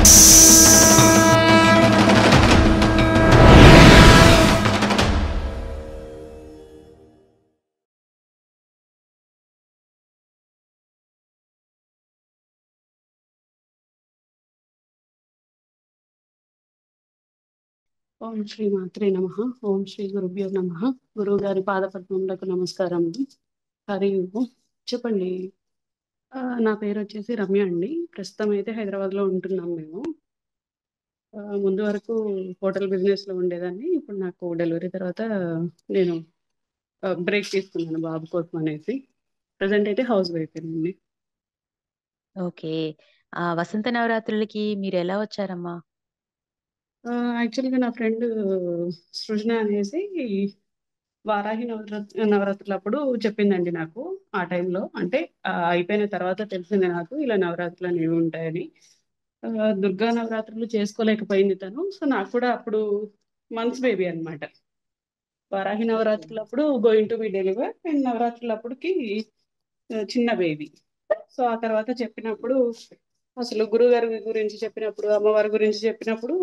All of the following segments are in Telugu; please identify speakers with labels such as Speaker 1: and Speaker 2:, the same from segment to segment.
Speaker 1: ఓం శ్రీ మాత్రే నమః. ఓం శ్రీ గురుభ్యో నమః. గురువు గారి పాదపద్మములకు నమస్కారం. హరి ఓం. చెప్పండి. నా పేరు వచ్చేసి రమ్య అండి. ప్రస్తుతం అయితే హైదరాబాద్ లో ఉంటున్నాం మేము. ముందు వరకు హోటల్ బిజినెస్ లో ఉండేదాన్ని. ఇప్పుడు నాకు డెలివరీ తర్వాత నేను బ్రేక్ తీసుకున్నాను బాబు కోసం అనేసి. ప్రజెంట్ అయితే హౌస్ వైఫ్ అండి.
Speaker 2: ఓకే. వసంత నవరాత్రులకి మీరెలా వచ్చారమ్మా?
Speaker 1: యాక్చువల్గా నా ఫ్రెండ్ సృజన అనేసి వారాహి నవరాత్రులప్పుడు చెప్పిందండి నాకు. ఆ టైంలో అంటే అయిపోయిన తర్వాత తెలిసింది నాకు ఇలా నవరాత్రులు అనేవి ఉంటాయని. దుర్గా నవరాత్రులు చేసుకోలేకపోయింది తను. సో నాకు కూడా అప్పుడు మంత్స్ బేబీ అన్నమాట. వారాహి
Speaker 2: ఓకే.
Speaker 1: నవరాత్రులప్పుడు going to be deliver and నవరాత్రులప్పుడుకి చిన్న బేబీ. సో ఆ తర్వాత చెప్పినప్పుడు అసలు గురుగారి గురించి చెప్పినప్పుడు అమ్మవారి గురించి చెప్పినప్పుడు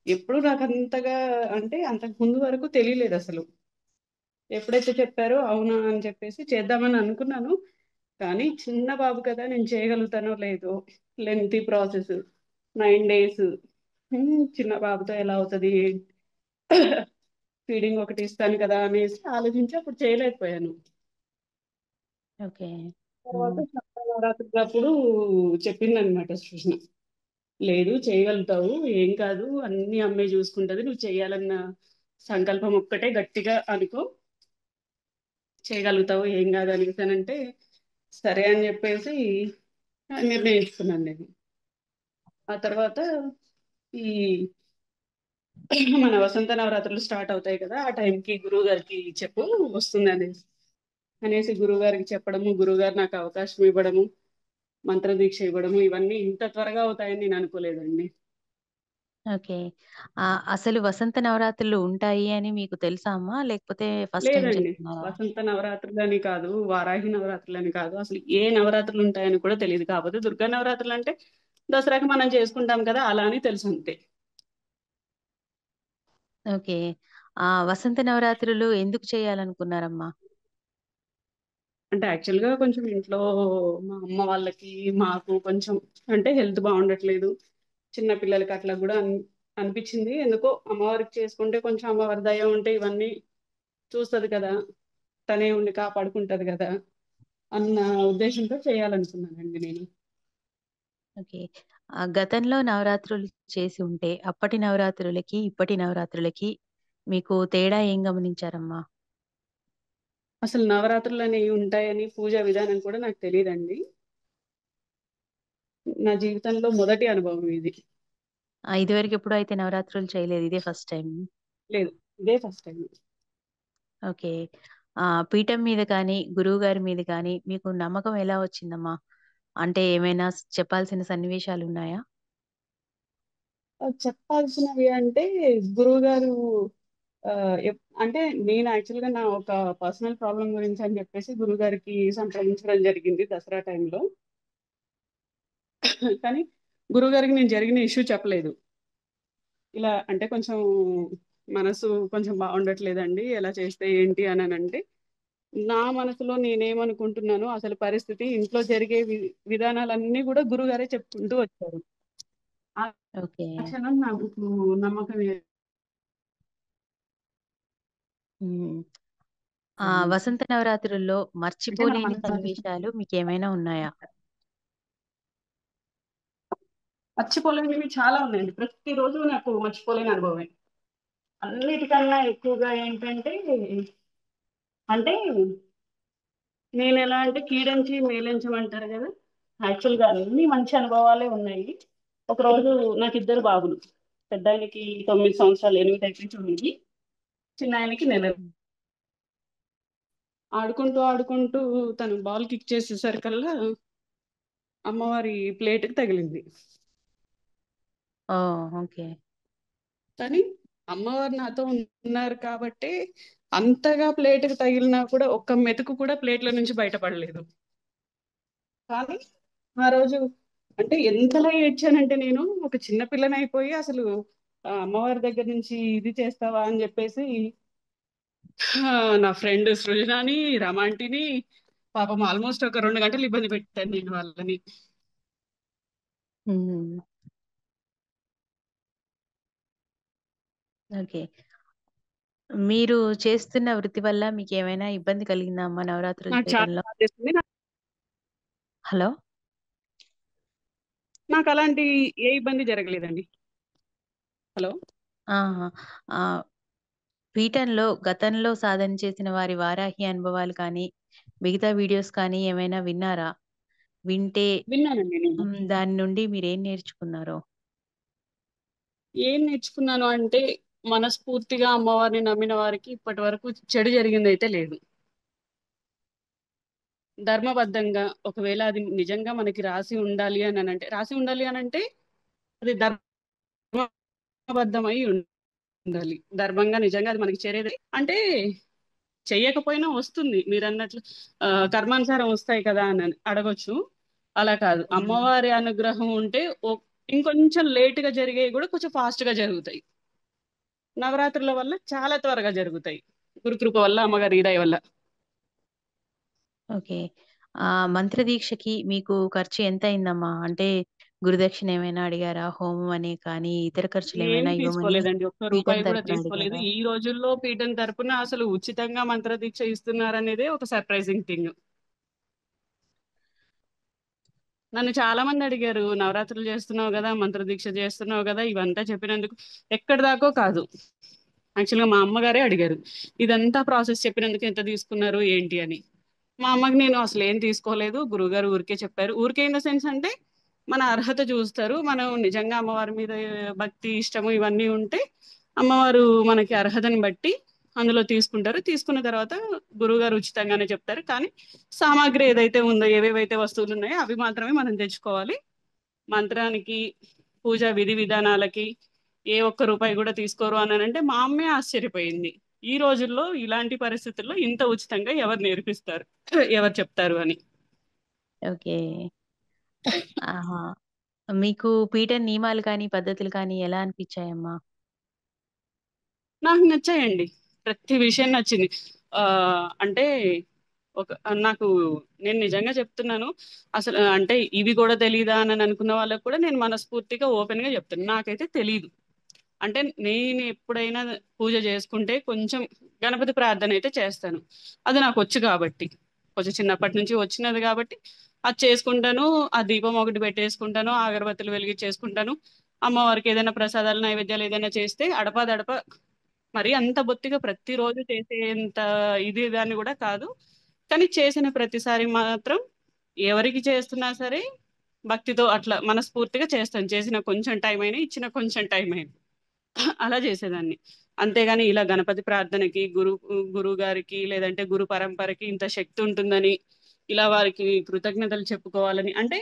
Speaker 1: ఎప్పుడు నాకు అంతగా అంటే అంతకు ముందు వరకు తెలియలేదు అసలు. ఎప్పుడైతే చెప్పారో అవునా అని చెప్పేసి చేద్దామని అనుకున్నాను. కానీ చిన్న బాబు కదా, నేను చేయగలుగుతానో లేదో. Lengthy process, 9 days. చిన్న బాబుతో ఎలా అవుతుంది, ఫీడింగ్ ఒకటి ఇస్తాను కదా అనేసి ఆలోచించి అప్పుడు చేయలేకపోయాను.
Speaker 2: ఓకే.
Speaker 1: తర్వాత
Speaker 2: హ్మ్.
Speaker 1: నవరాత్రులప్పుడు చెప్పిందనమాట సృష్ణ. లేదు చేయగలుగుతావు, ఏం కాదు, అన్ని అమ్మే చూసుకుంటది, నువ్వు చేయాలన్న సంకల్పం ఒక్కటే గట్టిగా అనుకో, చేయగలుగుతావు, ఏం కాదు అనేసానంటే సరే అని చెప్పేసి నిర్ణయించుకున్నాను నేను. ఆ తర్వాత ఈ మన వసంత నవరాత్రులు స్టార్ట్ అవుతాయి కదా, ఆ టైంకి గురువు గారికి చెప్పు వస్తుంది అనేసి గురువు గారికి చెప్పడము, గురువు గారు నాకు అవకాశం ఇవ్వడము, మంత్రదీక్ష ఇవ్వడము, ఇవన్నీ ఇంత త్వరగా అవుతాయని నేను అనుకోలేదండి.
Speaker 2: ఓకే. అసలు వసంత నవరాత్రులు ఉంటాయి అని మీకు తెలుసా అమ్మా? లేకపోతే ఫస్ట్ టైమ్
Speaker 1: లేదండి,
Speaker 2: చెప్తున్నారా?
Speaker 1: వసంత నవరాత్రులని కాదు, వారాహి నవరాత్రులని కాదు, అసలు ఏ నవరాత్రులు ఉంటాయని కూడా తెలియదు. కాకపోతే దుర్గా నవరాత్రులు అంటే దసరాకి మనం చేసుకుంటాం కదా, అలా అని తెలుసు అంతే.
Speaker 2: ఓకే. వసంత నవరాత్రులు ఎందుకు చేయాలనుకున్నారమ్మా?
Speaker 1: అంటే యాక్చువల్గా కొంచెం ఇంట్లో మా అమ్మ వాళ్ళకి మాకు కొంచెం అంటే హెల్త్ బాగుండట్లేదు. చిన్న పిల్లలకి అట్లా కూడా అనిపించింది. ఎందుకో అమ్మవారికి చేసుకుంటే కొంచెం అమ్మవారి దయ ఉంటే ఇవన్నీ చూస్తది కదా, తనే ఉండి కాపాడుకుంటది కదా అన్న ఉద్దేశంతో చేయాలనుకున్నానండి నేను.
Speaker 2: ఓకే. గతంలో నవరాత్రులు చేసి ఉంటే అప్పటి నవరాత్రులకి, ఇప్పటి నవరాత్రులకి మీకు తేడా ఏం గమనించారమ్మా?
Speaker 1: అసలు నవరాత్రులు అనేవి ఉంటాయని పూజా విధానం కూడా నాకు తెలియదండి. నా జీవితంలో మొదటి అనుభవం ఇది.
Speaker 2: ఇదివరకు ఎప్పుడూ అయితే నవరాత్రులు చేయలేదు. ఇదే ఫస్ట్ టైమ్.
Speaker 1: లేదు, ఇదే ఫస్ట్ టైం.
Speaker 2: ఓకే. పీఠం మీద కానీ, గురువుగారి మీద కానీ మీకు నమ్మకం ఎలా వచ్చిందమ్మా? అంటే ఏమైనా చెప్పాల్సిన సన్నివేశాలున్నాయా?
Speaker 1: చెప్పాల్సినవి అంటే గురువు గారు అంటే నేను యాక్చువల్గా నా ఒక పర్సనల్ ప్రాబ్లం గురించి అని చెప్పేసి గురువు గారికి సంప్రదించడం జరిగింది దసరా టైంలో. కానీ గురువు గారికి నేను జరిగిన ఇష్యూ చెప్పలేదు. ఇలా అంటే కొంచెం మనసు కొంచెం బాగుండట్లేదండి, ఎలా చేస్తే ఏంటి అని అంటే నా మనసులో నేనేమనుకుంటున్నానో అసలు పరిస్థితి ఇంట్లో జరిగే విధానాలన్నీ కూడా గురుగారే చెప్పుకుంటూ వచ్చారు. ఆ
Speaker 2: ఓకే.
Speaker 1: క్షణం నాకు నమ్మకం
Speaker 2: హ్మ్.
Speaker 1: ఏర్పడింది.
Speaker 2: వసంత నవరాత్రుల్లో
Speaker 1: అంటే మన
Speaker 2: మర్చిపోలేని
Speaker 1: మనసు
Speaker 2: సన్నివేశాలు మీకేమైనా ఉన్నాయా?
Speaker 1: మర్చిపోలేనివి చాలా ఉన్నాయండి. ప్రతిరోజు నాకు మర్చిపోలేని అనుభవమే. అన్నిటికన్నా ఎక్కువగా ఏంటంటే అంటే నేను ఎలా అంటే కీడంచి మేలించం అంటారు కదా, యాక్చువల్గా అన్ని మంచి అనుభవాలే ఉన్నాయి. ఒకరోజు నాకు ఇద్దరు బాబులు. పెద్ద ఆయనకి 9 సంవత్సరాలు, 8 అయిపోయి 9, చిన్న ఆయనకి నెల.
Speaker 2: హ్మ్.
Speaker 1: ఆడుకుంటూ ఆడుకుంటూ తను బాల్ కిక్ చేసేసరికల్లా అమ్మవారి ప్లేట్కి తగిలింది.
Speaker 2: ఓహ్! ఓకే.
Speaker 1: కానీ అమ్మవారు నాతో ఉన్నారు కాబట్టి అంతగా ప్లేట్కి తగిలినా కూడా ఒక్క మెతుకు కూడా ప్లేట్ల నుంచి బయటపడలేదు. కానీ ఆ రోజు అంటే ఎంతలా ఏడ్చానంటే నేను ఒక చిన్న పిల్లనైపోయి అసలు అమ్మవారి దగ్గర నుంచి ఇది చేస్తావా అని చెప్పేసి నా ఫ్రెండ్ సృజనాని రమాంటిని పాపం ఆల్మోస్ట్ ఒక 2 గంటలు ఇబ్బంది పెట్టాను నేను వాళ్ళని.
Speaker 2: హ్మ్. ఓకే. మీరు చేస్తున్న వృత్తి వల్ల మీకేమైనా ఇబ్బంది కలిగిందా అమ్మా నవరాత్రులు
Speaker 1: నాకు చాలా
Speaker 2: చేయడంలో?
Speaker 1: బాధేస్తుంది.
Speaker 2: హలో!
Speaker 1: నాకు అలాంటి ఏ ఇబ్బంది జరగలేదండి. హలో.
Speaker 2: ఆహా! ఆహ్, పీఠంలో గతంలో సాధన చేసిన వారి వారాహి అనుభవాలు కానీ, మిగతా వీడియోస్ కానీ ఏమైనా విన్నారా? వింటే
Speaker 1: విన్నానండి నేను.
Speaker 2: దాని నుండి మీరేం నేర్చుకున్నారో?
Speaker 1: ఏం నేర్చుకున్నాను అంటే మనస్ఫూర్తిగా అమ్మవారిని నమ్మిన వారికి ఇప్పటి వరకు చెడు జరిగిందైతే లేదు. ధర్మబద్ధంగా ఒకవేళ అది నిజంగా మనకి రాసి ఉండాలి అని అంటే రాసి ఉండాలి అని అంటే అది ధర్మబద్ధమై ఉండాలి. ధర్మంగా నిజంగా అది మనకి చేరేది అంటే చెయ్యకపోయినా వస్తుంది మీరు అన్నట్లు. కర్మానుసారం వస్తాయి కదా అని అడగొచ్చు. అలా కాదు,
Speaker 2: హ్మ్.
Speaker 1: అమ్మవారి అనుగ్రహం ఉంటే ఇంకొంచెం లేటుగా జరిగేవి కూడా కొంచెం ఫాస్ట్ గా జరుగుతాయి. నవరాత్రుల వల్ల చాలా త్వరగా జరుగుతాయి, గురుకృప వల్ల, అమ్మగారి దయ వల్ల.
Speaker 2: ఓకే. మంత్రదీక్షకి మీకు ఖర్చు ఎంతయిందమ్మా? అంటే గురుదక్షిణ ఏమైనా అడిగారా? హోమం అని కానీ, ఇతర
Speaker 1: ఏం
Speaker 2: ఖర్చులేమైనా ఇవ్వమని
Speaker 1: తీసుకోలేదండి, ఒక్క
Speaker 2: పీఠం
Speaker 1: రూపాయి కూడా
Speaker 2: తరపున
Speaker 1: తీసుకోలేదు.
Speaker 2: అడిగారా?
Speaker 1: ఈ రోజుల్లో పీఠం తరపున అసలు ఉచితంగా మంత్రదీక్ష ఇస్తున్నారనేదే ఒక సర్ప్రైజింగ్ థింగ్. నన్ను చాలా మంది అడిగారు, నవరాత్రులు చేస్తున్నావు కదా, మంత్రదీక్ష చేస్తున్నావు కదా, ఇవంతా చెప్పినందుకు ఎక్కడి దాకో కాదు. యాక్చువల్గా మా అమ్మగారే అడిగారు, ఇదంతా ప్రాసెస్ చెప్పినందుకు ఎంత తీసుకున్నారు ఏంటి అని. మా అమ్మకి నేను అసలు ఏం తీసుకోలేదు, గురువుగారు ఊరికే చెప్పారు. ఊరికే ఇన్ ద సెన్స్ అంటే మన అర్హత చూస్తారు, మనం నిజంగా అమ్మవారి మీద భక్తి ఇష్టము ఇవన్నీ ఉంటే అమ్మవారు మనకి అర్హతని బట్టి అందులో తీసుకుంటారు. తీసుకున్న తర్వాత గురువుగారు ఉచితంగానే చెప్తారు. కానీ సామాగ్రి ఏదైతే ఉందో, ఏవేవైతే వస్తువులు ఉన్నాయో అవి మాత్రమే మనం తెచ్చుకోవాలి. మంత్రానికి, పూజ విధి విధానాలకి ఏ ఒక్క రూపాయి కూడా తీసుకోరు అని అంటే మా అమ్మే ఆశ్చర్యపోయింది. ఈ రోజుల్లో ఇలాంటి పరిస్థితుల్లో ఇంత ఉచితంగా ఎవరు నేర్పిస్తారు, ఎవరు చెప్తారు అని.
Speaker 2: ఓకే. ఆహా! మీకు పీఠం నియమాలు కానీ, పద్ధతులు కానీ ఎలా అనిపిచ్చాయమ్మా?
Speaker 1: నాకు నచ్చాయండి, ప్రతి విషయం నచ్చింది. అంటే ఒక నాకు నేను నిజంగా చెప్తున్నాను. అసలు అంటే ఇవి కూడా తెలీదా అని అనుకున్న వాళ్ళకి కూడా నేను మనస్ఫూర్తిగా ఓపెన్ గా చెప్తాను, నాకైతే తెలీదు. అంటే నేను ఎప్పుడైనా పూజ చేసుకుంటే కొంచెం గణపతి ప్రార్థన అయితే చేస్తాను. అది నాకు వచ్చు కాబట్టి, కొంచెం చిన్నప్పటి నుంచి వచ్చినది కాబట్టి అది చేసుకుంటాను. ఆ దీపం ఒకటి పెట్టేసుకుంటాను, అగరబత్తులు వెలిగించేసుకుంటాను. అమ్మవారికి ఏదైనా ప్రసాదాలు నైవేద్యాలు ఏదైనా చేస్తే అడపదడప, మరి అంత బొత్తిగా ప్రతిరోజు చేసేంత ఇది దాన్ని కూడా కాదు. కానీ చేసిన ప్రతిసారి మాత్రం ఎవరికి చేస్తున్నా సరే భక్తితో అట్లా మనస్ఫూర్తిగా చేస్తాను. చేసిన కొంచెం టైం అయినా, ఇచ్చిన కొంచెం టైం అయినా అలా చేసేదాన్ని. అంతేగాని ఇలా గణపతి ప్రార్థనకి, గురువు గారికి లేదంటే గురు పరంపరకి ఇంత శక్తి ఉంటుందని, ఇలా వారికి కృతజ్ఞతలు చెప్పుకోవాలని అంటే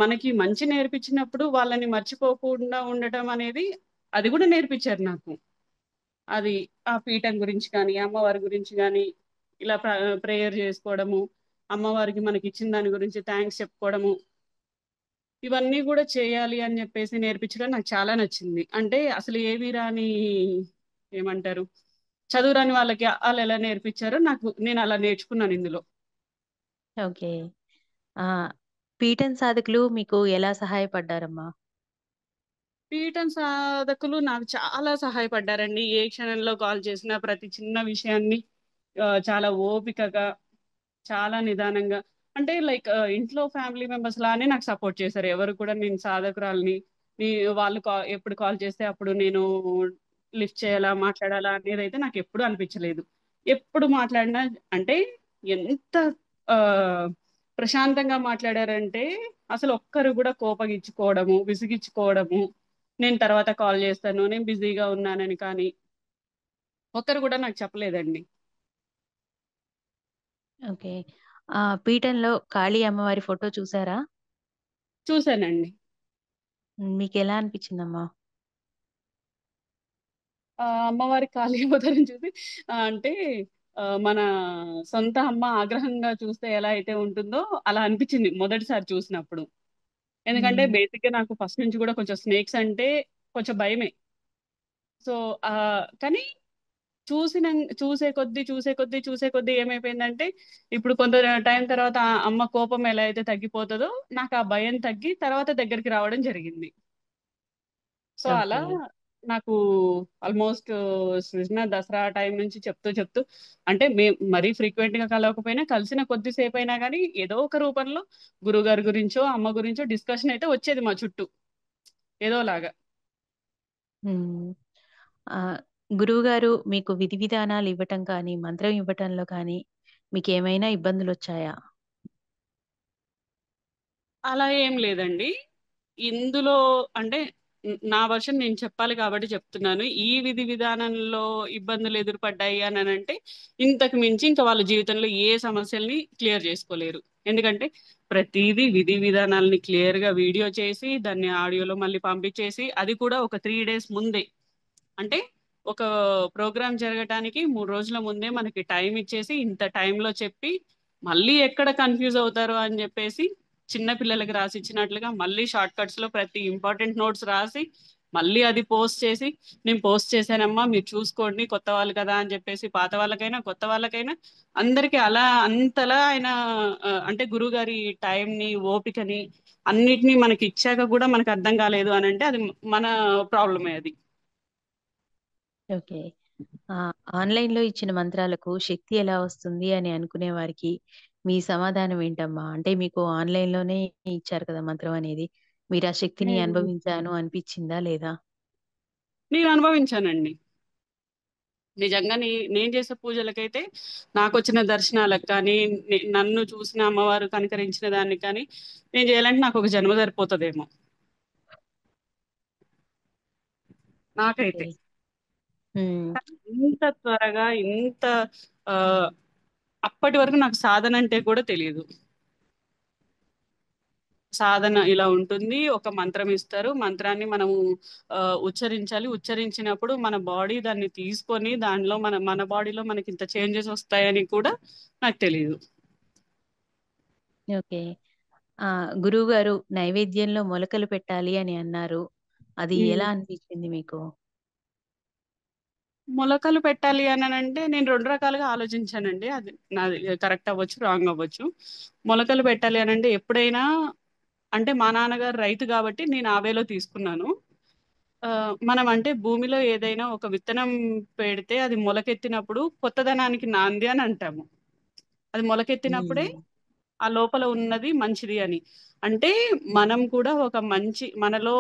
Speaker 1: మనకి మంచి నేర్పించినప్పుడు వాళ్ళని మర్చిపోకుండా ఉండటం అనేది, అది కూడా నేర్పించారు నాకు. అది ఆ పీఠం గురించి కానీ, అమ్మవారి గురించి కానీ, ఇలా ప్రేయర్ చేసుకోవడము, అమ్మవారికి మనకి ఇచ్చిన దాని గురించి థ్యాంక్స్ చెప్పుకోవడము, ఇవన్నీ కూడా చేయాలి అని చెప్పేసి నేర్పించడం నాకు చాలా నచ్చింది. అంటే అసలు ఏవి రాని, ఏమంటారు, చదువురాని వాళ్ళకి వాళ్ళు ఎలా నేర్పించారో నాకు, నేను అలా నేర్చుకున్నాను ఇందులో.
Speaker 2: ఓకే. ఆ! పీఠం సాధకులు మీకు ఎలా సహాయపడ్డారమ్మా?
Speaker 1: పీఠం సాధకులు నాకు చాలా సహాయపడ్డారండి. ఏ క్షణంలో కాల్ చేసినా ప్రతి చిన్న విషయాన్ని చాలా ఓపికగా, చాలా నిదానంగా, అంటే లైక్ ఇంట్లో ఫ్యామిలీ మెంబర్స్ లానే నాకు సపోర్ట్ చేశారు. ఎవరు కూడా నేను సాధకురాలిని, నీ వాళ్ళు ఎప్పుడు కాల్ చేస్తే అప్పుడు నేను లిఫ్ట్ చేయాలా, మాట్లాడాలా అనేదైతే నాకు ఎప్పుడు అనిపించలేదు. ఎప్పుడు మాట్లాడినా అంటే ఎంత ఆ, ప్రశాంతంగా మాట్లాడారంటే అసలు ఒక్కరు కూడా కోపగించుకోవడము, విసిగించుకోవడము, నేను తర్వాత కాల్ చేస్తాను, నేను బిజీగా ఉన్నానని కానీ ఒక్కరు కూడా నాకు చెప్పలేదండి.
Speaker 2: ఓకే. పీఠంలో కాళీ అమ్మవారి ఫోటో చూసారా?
Speaker 1: చూశానండి.
Speaker 2: మీకెలా అనిపిచ్చిందమ్మా?
Speaker 1: అమ్మవారి కాళీ అవతారం చూసి అంటే మన సొంత అమ్మ ఆగ్రహంగా చూస్తే ఎలా అయితే ఉంటుందో అలా అనిపించింది మొదటిసారి చూసినప్పుడు. ఎందుకంటే
Speaker 2: హ్మ్.
Speaker 1: బేసిక్‌గా నాకు ఫస్ట్ నుంచి కూడా కొంచెం స్నేక్స్ అంటే కొంచెం భయమే. సో, కానీ చూసిన చూసే కొద్దీ ఏమైపోయిందంటే, ఇప్పుడు కొంత టైం తర్వాత ఆ అమ్మ కోపం ఎలా అయితే తగ్గిపోతదో, నాకు ఆ భయం తగ్గి తర్వాత దగ్గరికి రావడం జరిగింది. సో, అలా
Speaker 2: ఓకే.
Speaker 1: నాకు ఆల్మోస్ట్ సృజన దసరా టైం నుంచి చెప్తూ అంటే మరీ ఫ్రీక్వెంట్‌గా కలవకపోయినా కలిసిన కొద్ది సేపయినా గానీ ఏదో ఒక రూపంలో గురువుగారి గురించో, అమ్మ గురించో డిస్కషన్ అయితే వచ్చేది మా చుట్టూ ఏదోలాగా.
Speaker 2: హ్మ్. ఆహ్, గురువుగారు మీకు విధి విధానాలు ఇవ్వటం కానీ, మంత్రం ఇవ్వటంలో కానీ మీకేమైనా ఇబ్బందులొచ్చాయా?
Speaker 1: అలా ఏం లేదండి. ఇందులో అంటే నా వర్షన్ నేను చెప్పాలి కాబట్టి చెప్తున్నాను. ఈ విధి విధానంలో ఇబ్బందులు ఎదురుపడ్డాయి అననంటే, ఇంతకు మించి ఇంకా వాళ్ళ జీవితంలో ఏ సమస్యల్ని క్లియర్ చేసుకోలేరు. ఎందుకంటే ప్రతీదీ విధి విధానాల్ని క్లియర్‌గా వీడియో చేసి, దాన్ని ఆడియోలో మళ్ళీ పంపించేసి, అది కూడా ఒక 3 డేస్ ముందే. అంటే ఒక ప్రోగ్రామ్ జరగటానికి 3 రోజుల ముందే మనకి టైం ఇచ్చేసి, ఇంత టైంలో చెప్పి, మళ్ళీ ఎక్కడ కన్‌ఫ్యూజ్ అవుతారో అని జెప్పేసి, చిన్న పిల్లలకి రాసిచ్చినట్లుగా మళ్ళీ షార్ట్ కట్స్‌లో ప్రతి ఇంపార్టెంట్ నోట్స్ రాసి, మళ్ళీ అది పోస్ట్ చేసి, "నేను పోస్ట్ చేశానమ్మా మీరు చూసుకోండి కొత్త వాళ్ళు కదా!" అని జెప్పేసి పాత వాళ్ళకైనా, కొత్త వాళ్ళకైనా అందరికి అలా అంతలా ఆయన అంటే గురువుగారి టైంని, ఓపికని అన్నిటిని మనకిచ్చాక గూడా మనకు అర్థం కాలేదు అనంటే అది మన ప్రాబ్లమే అది.
Speaker 2: ఓకే. ఆన్‌లైన్‌లో ఇచ్చిన మంత్రాలకు శక్తి ఎలా వస్తుంది అని అనుకునే వారికి మీ సమాధానం ఏంటమ్మా? అంటే మీకు ఆన్‌లైన్‌లోనే ఇచ్చారు కదా! మంత్రం అనేది. మీరు ఆ శక్తిని
Speaker 1: హ్మ్.
Speaker 2: అనుభవించాను అనిపిచ్చిందా లేదా?
Speaker 1: నేను అనుభవించానండి. నిజంగా నేను చేసే పూజలకైతే నాకొచ్చిన దర్శనాలకు కానీ, నన్ను చూసిన అమ్మవారు కనికరించిన దానికి కానీ, నేను చేయాలంటే నాకొక జన్మ సరిపోతదేమో
Speaker 2: ఓకే.
Speaker 1: నాకైతే.
Speaker 2: హ్మ్.
Speaker 1: కానీ ఇంత త్వరగా ఇంత ఆహ్, అప్పటి వరకు నాకు సాధన అంటే కూడా తెలీదు. సాధన ఇలా ఉంటుంది. ఒక మంత్రం ఇస్తారు. మంత్రాన్ని మనము ఉచ్చరించాలి. ఉచ్చరించినప్పుడు మన బాడీ దాన్ని తీసుకొని దానిలో మన బాడీలో మనకింత చేంజెస్ వస్తాయని కూడా నాకు తెలీదు.
Speaker 2: ఓకే. గురువుగారు నైవేద్యంలో మొలకలు పెట్టాలి అని అన్నారు. అది
Speaker 1: హ్మ్.
Speaker 2: ఎలా అనిపించింది మీకు?
Speaker 1: మొలకలు పెట్టాలి అననంటే నేను 2 రకాలుగా ఆలోచించానండి. అది నాది కరెక్ట్ అవ్వచ్చు, రాంగ్ అవ్వచ్చు. మొలకలు పెట్టాలి అనంటే ఎప్పుడైనా అంటే మా నాన్నగారు రైతు గాబట్టి నేను ఆ వేలో తీసుకున్నాను. మనం అంటే భూమిలో ఏదైనా ఒక విత్తనం పెడితే అది మొలకెత్తినప్పుడు కొత్తదనానికి నాంది అని అంటాము. అది మొలకెత్తినప్పుడే
Speaker 2: హ్మ్.
Speaker 1: ఆ లోపల ఉన్నది మంచిది అని. అంటే మనం కూడా ఒక మంచి మనలో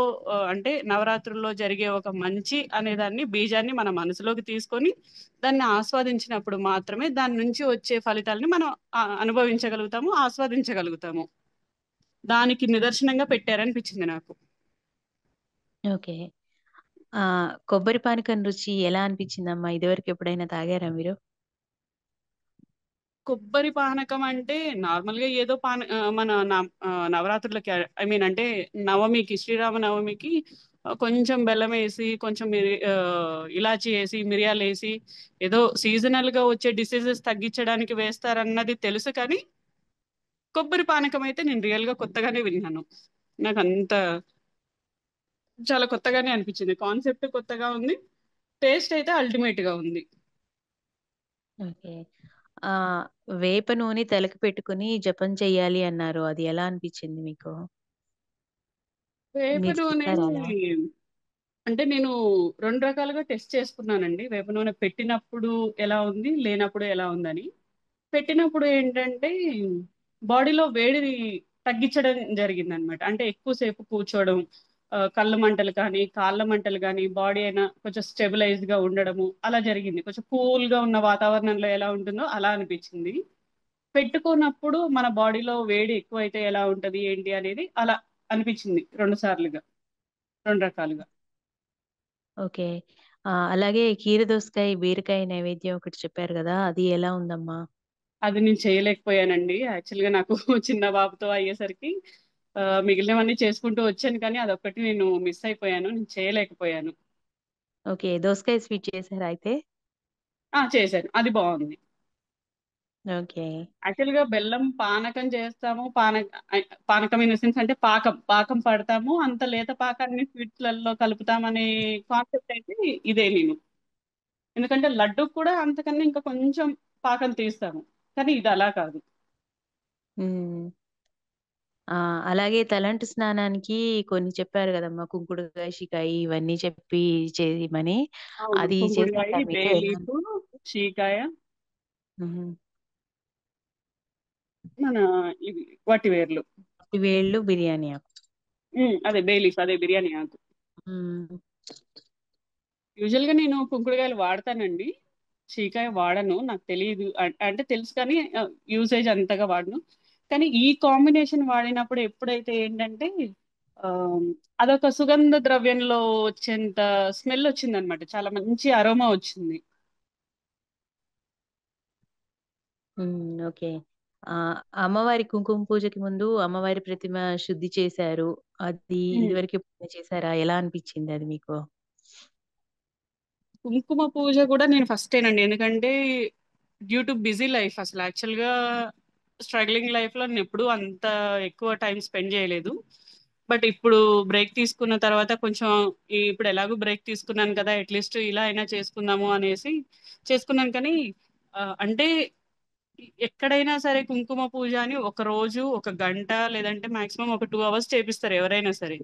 Speaker 1: అంటే నవరాత్రుల్లో జరిగే ఒక మంచి అనేదాన్ని బీజాన్ని మన మనసులోకి తీసుకొని దాన్ని ఆస్వాదించినప్పుడు మాత్రమే దాని నుంచి వచ్చే ఫలితాలని మనం అనుభవించగలుగుతాము, ఆస్వాదించగలుగుతాము. దానికి నిదర్శనంగా పెట్టారనిపించింది నాకు.
Speaker 2: ఓకే. కొబ్బరి పానకం రుచి ఎలా అనిపించిందమ్మా? ఇదివరకు ఎప్పుడైనా తాగారా మీరు?
Speaker 1: కొబ్బరి పానకం అంటే నార్మల్‌గా ఏదో మన నవరాత్రులకి ఐ మీన్ అంటే నవమికి శ్రీరామ నవమికి కొంచెం బెల్లమేసి, కొంచెం ఇలాచి ఏసి, మిరియాలేసి ఏదో సీజనల్‌గా వచ్చే డిసీజెస్ తగ్గించడానికి వేస్తారన్నది తెలుసు కానీ, కొబ్బరి పానకం అయితే నేను రియల్‌గా కొత్తగానే విన్నాను. నాకంత చాలా కొత్తగానే అనిపించింది. కాన్సెప్ట్ కొత్తగా ఉంది. టేస్ట్ అయితే అల్టిమేట్‌గా ఉంది.
Speaker 2: ఓకే. ఆహ్, వేప నూనె తలకి పెట్టుకొని జపం చెయ్యాలి అన్నారు. అది ఎలా అనిపించింది మీకు?
Speaker 1: వేప
Speaker 2: మీరు
Speaker 1: నూనె
Speaker 2: చేసారా అలా?
Speaker 1: అంటే నేను 2 రకాలుగా టెస్ట్ చేసుకున్నానండి. వేప నూనె పెట్టినప్పుడు ఎలా ఉంది? లేనప్పుడు ఎలా ఉందని. పెట్టినప్పుడు ఏంటంటే, బాడీలో వేడిని తగ్గించడం జరిగిందనమాట. అంటే ఎక్కువ సేపు కూర్చోవడం, కళ్ళు మంటలు కానీ, కాళ్ళ మంటలు గానీ, బాడీ అయినా కొంచెం స్టెబిలైజ్డ్‌గా ఉండడము అలా జరిగింది. కొంచెం కూల్‌గా ఉన్న వాతావరణంలో ఎలా ఉంటుందో అలా అనిపించింది. పెట్టుకున్నప్పుడు మన బాడీలో వేడి ఎక్కువైతే ఎలా ఉంటది? ఏంటి? అనేది అలా అనిపించింది 2 సార్లుగా. 2 రకాలుగా.
Speaker 2: ఓకే. అలాగే కీరదోసకాయ, బీరకాయ నైవేద్యం ఒకటి చెప్పారు గదా! అది ఎలా ఉందమ్మా?
Speaker 1: అది నేను చేయలేకపోయానండి. యాక్చువల్‌గా నాకు చిన్న బాబుతో అయ్యేసరికి మిగిలినవన్నీ చేసుకుంటూ వచ్చాను కానీ, అదొక్కటి నేను మిస్ అయిపోయాను. నేను చేయలేకపోయాను.
Speaker 2: ఓకే. దోసకాయ స్వీట్ చేసారా అయితే?
Speaker 1: చేశాను. అది బావుంది.
Speaker 2: ఓకే.
Speaker 1: యాక్చువల్‌గా బెల్లం పానకం చేస్తాము. పానకం ఇన్ ద సెన్స్ అంటే పాకం. పాకం పడతాము. అంత లేత పాకాన్ని స్వీట్స్‌లలో కలుపుతామనే కాన్సెప్ట్ అయితే ఇదే నేను. ఎందుకంటే లడ్డూకి కూడా అంతకన్నా ఇంకా కొంచెం పాకం తీస్తాము. కానీ ఇది అలా కాదు.
Speaker 2: హ్మ్. ఆ! అలాగే తలంటు స్నానానికి కొన్ని చెప్పారు గదమ్మా! కుంకుడుకాయ, షికాయి ఇవన్నీ చెప్పి చేయమని.
Speaker 1: అవును.
Speaker 2: అది
Speaker 1: కుంకుడుకాయి,
Speaker 2: చేసారా
Speaker 1: బే
Speaker 2: మీరు? ఎలా
Speaker 1: లీఫు, షీకాయ,
Speaker 2: హుహు.
Speaker 1: మన ఇవి వట్టివేర్లు.
Speaker 2: వేళ్ళు బిర్యానీ ఆకు.
Speaker 1: అదే బే లీఫ్ అదే బిర్యానీ ఆకు.
Speaker 2: హ్మ్.
Speaker 1: యూజువల్‌గా నేను కుంకుడుకాయలు వాడతానండి. షీకాయ వాడను. నాకు తెలీదు. అంటే తెలుసు కానీ యూసేజ్ అంతగా వాడను. కానీ ఈ కాంబినేషన్ వాడినప్పుడు ఎప్పుడైతే ఏంటంటే ఆహ్, అదొక సుగంధ ద్రవ్యంలో వచ్చేంత స్మెల్ వచ్చిందనమాట. చాలా మంచి అరోమా వచ్చింది.
Speaker 2: ఓకే. అమ్మవారి కుంకుమ పూజకి ముందు అమ్మవారి ప్రతిమ శుద్ధి చేశారు. అది
Speaker 1: హ్మ్.
Speaker 2: ఇదివరకు ఎప్పుడైనా చేశారా? ఎలా అనిపిచ్చింది అది మీకు?
Speaker 1: కుంకుమ పూజ కూడా నేను ఫస్టేనండి. ఎందుకంటే డ్యూ టు బిజీ లైఫ్ అసలు యాక్చువల్‌గా స్ట్రగ్లింగ్ లైఫ్‌లో నేనెప్పుడూ అంత ఎక్కువ టైం స్పెండ్ చేయలేదు. బట్ ఇప్పుడు బ్రేక్ తీసుకున్న తర్వాత కొంచెం ఇప్పుడు ఎలాగో బ్రేక్ తీసుకున్నాను కదా! అట్‌లీస్ట్ ఇలా అయినా చేసుకుందాము అనేసి చేసుకున్నాను. కానీ అంటే ఎక్కడైనా సరే కుంకుమ పూజ అని ఒక రోజు, ఒక గంట లేదంటే మాక్సిమం ఒక 2 అవర్స్ చేపిస్తారు ఎవరైనా సరే.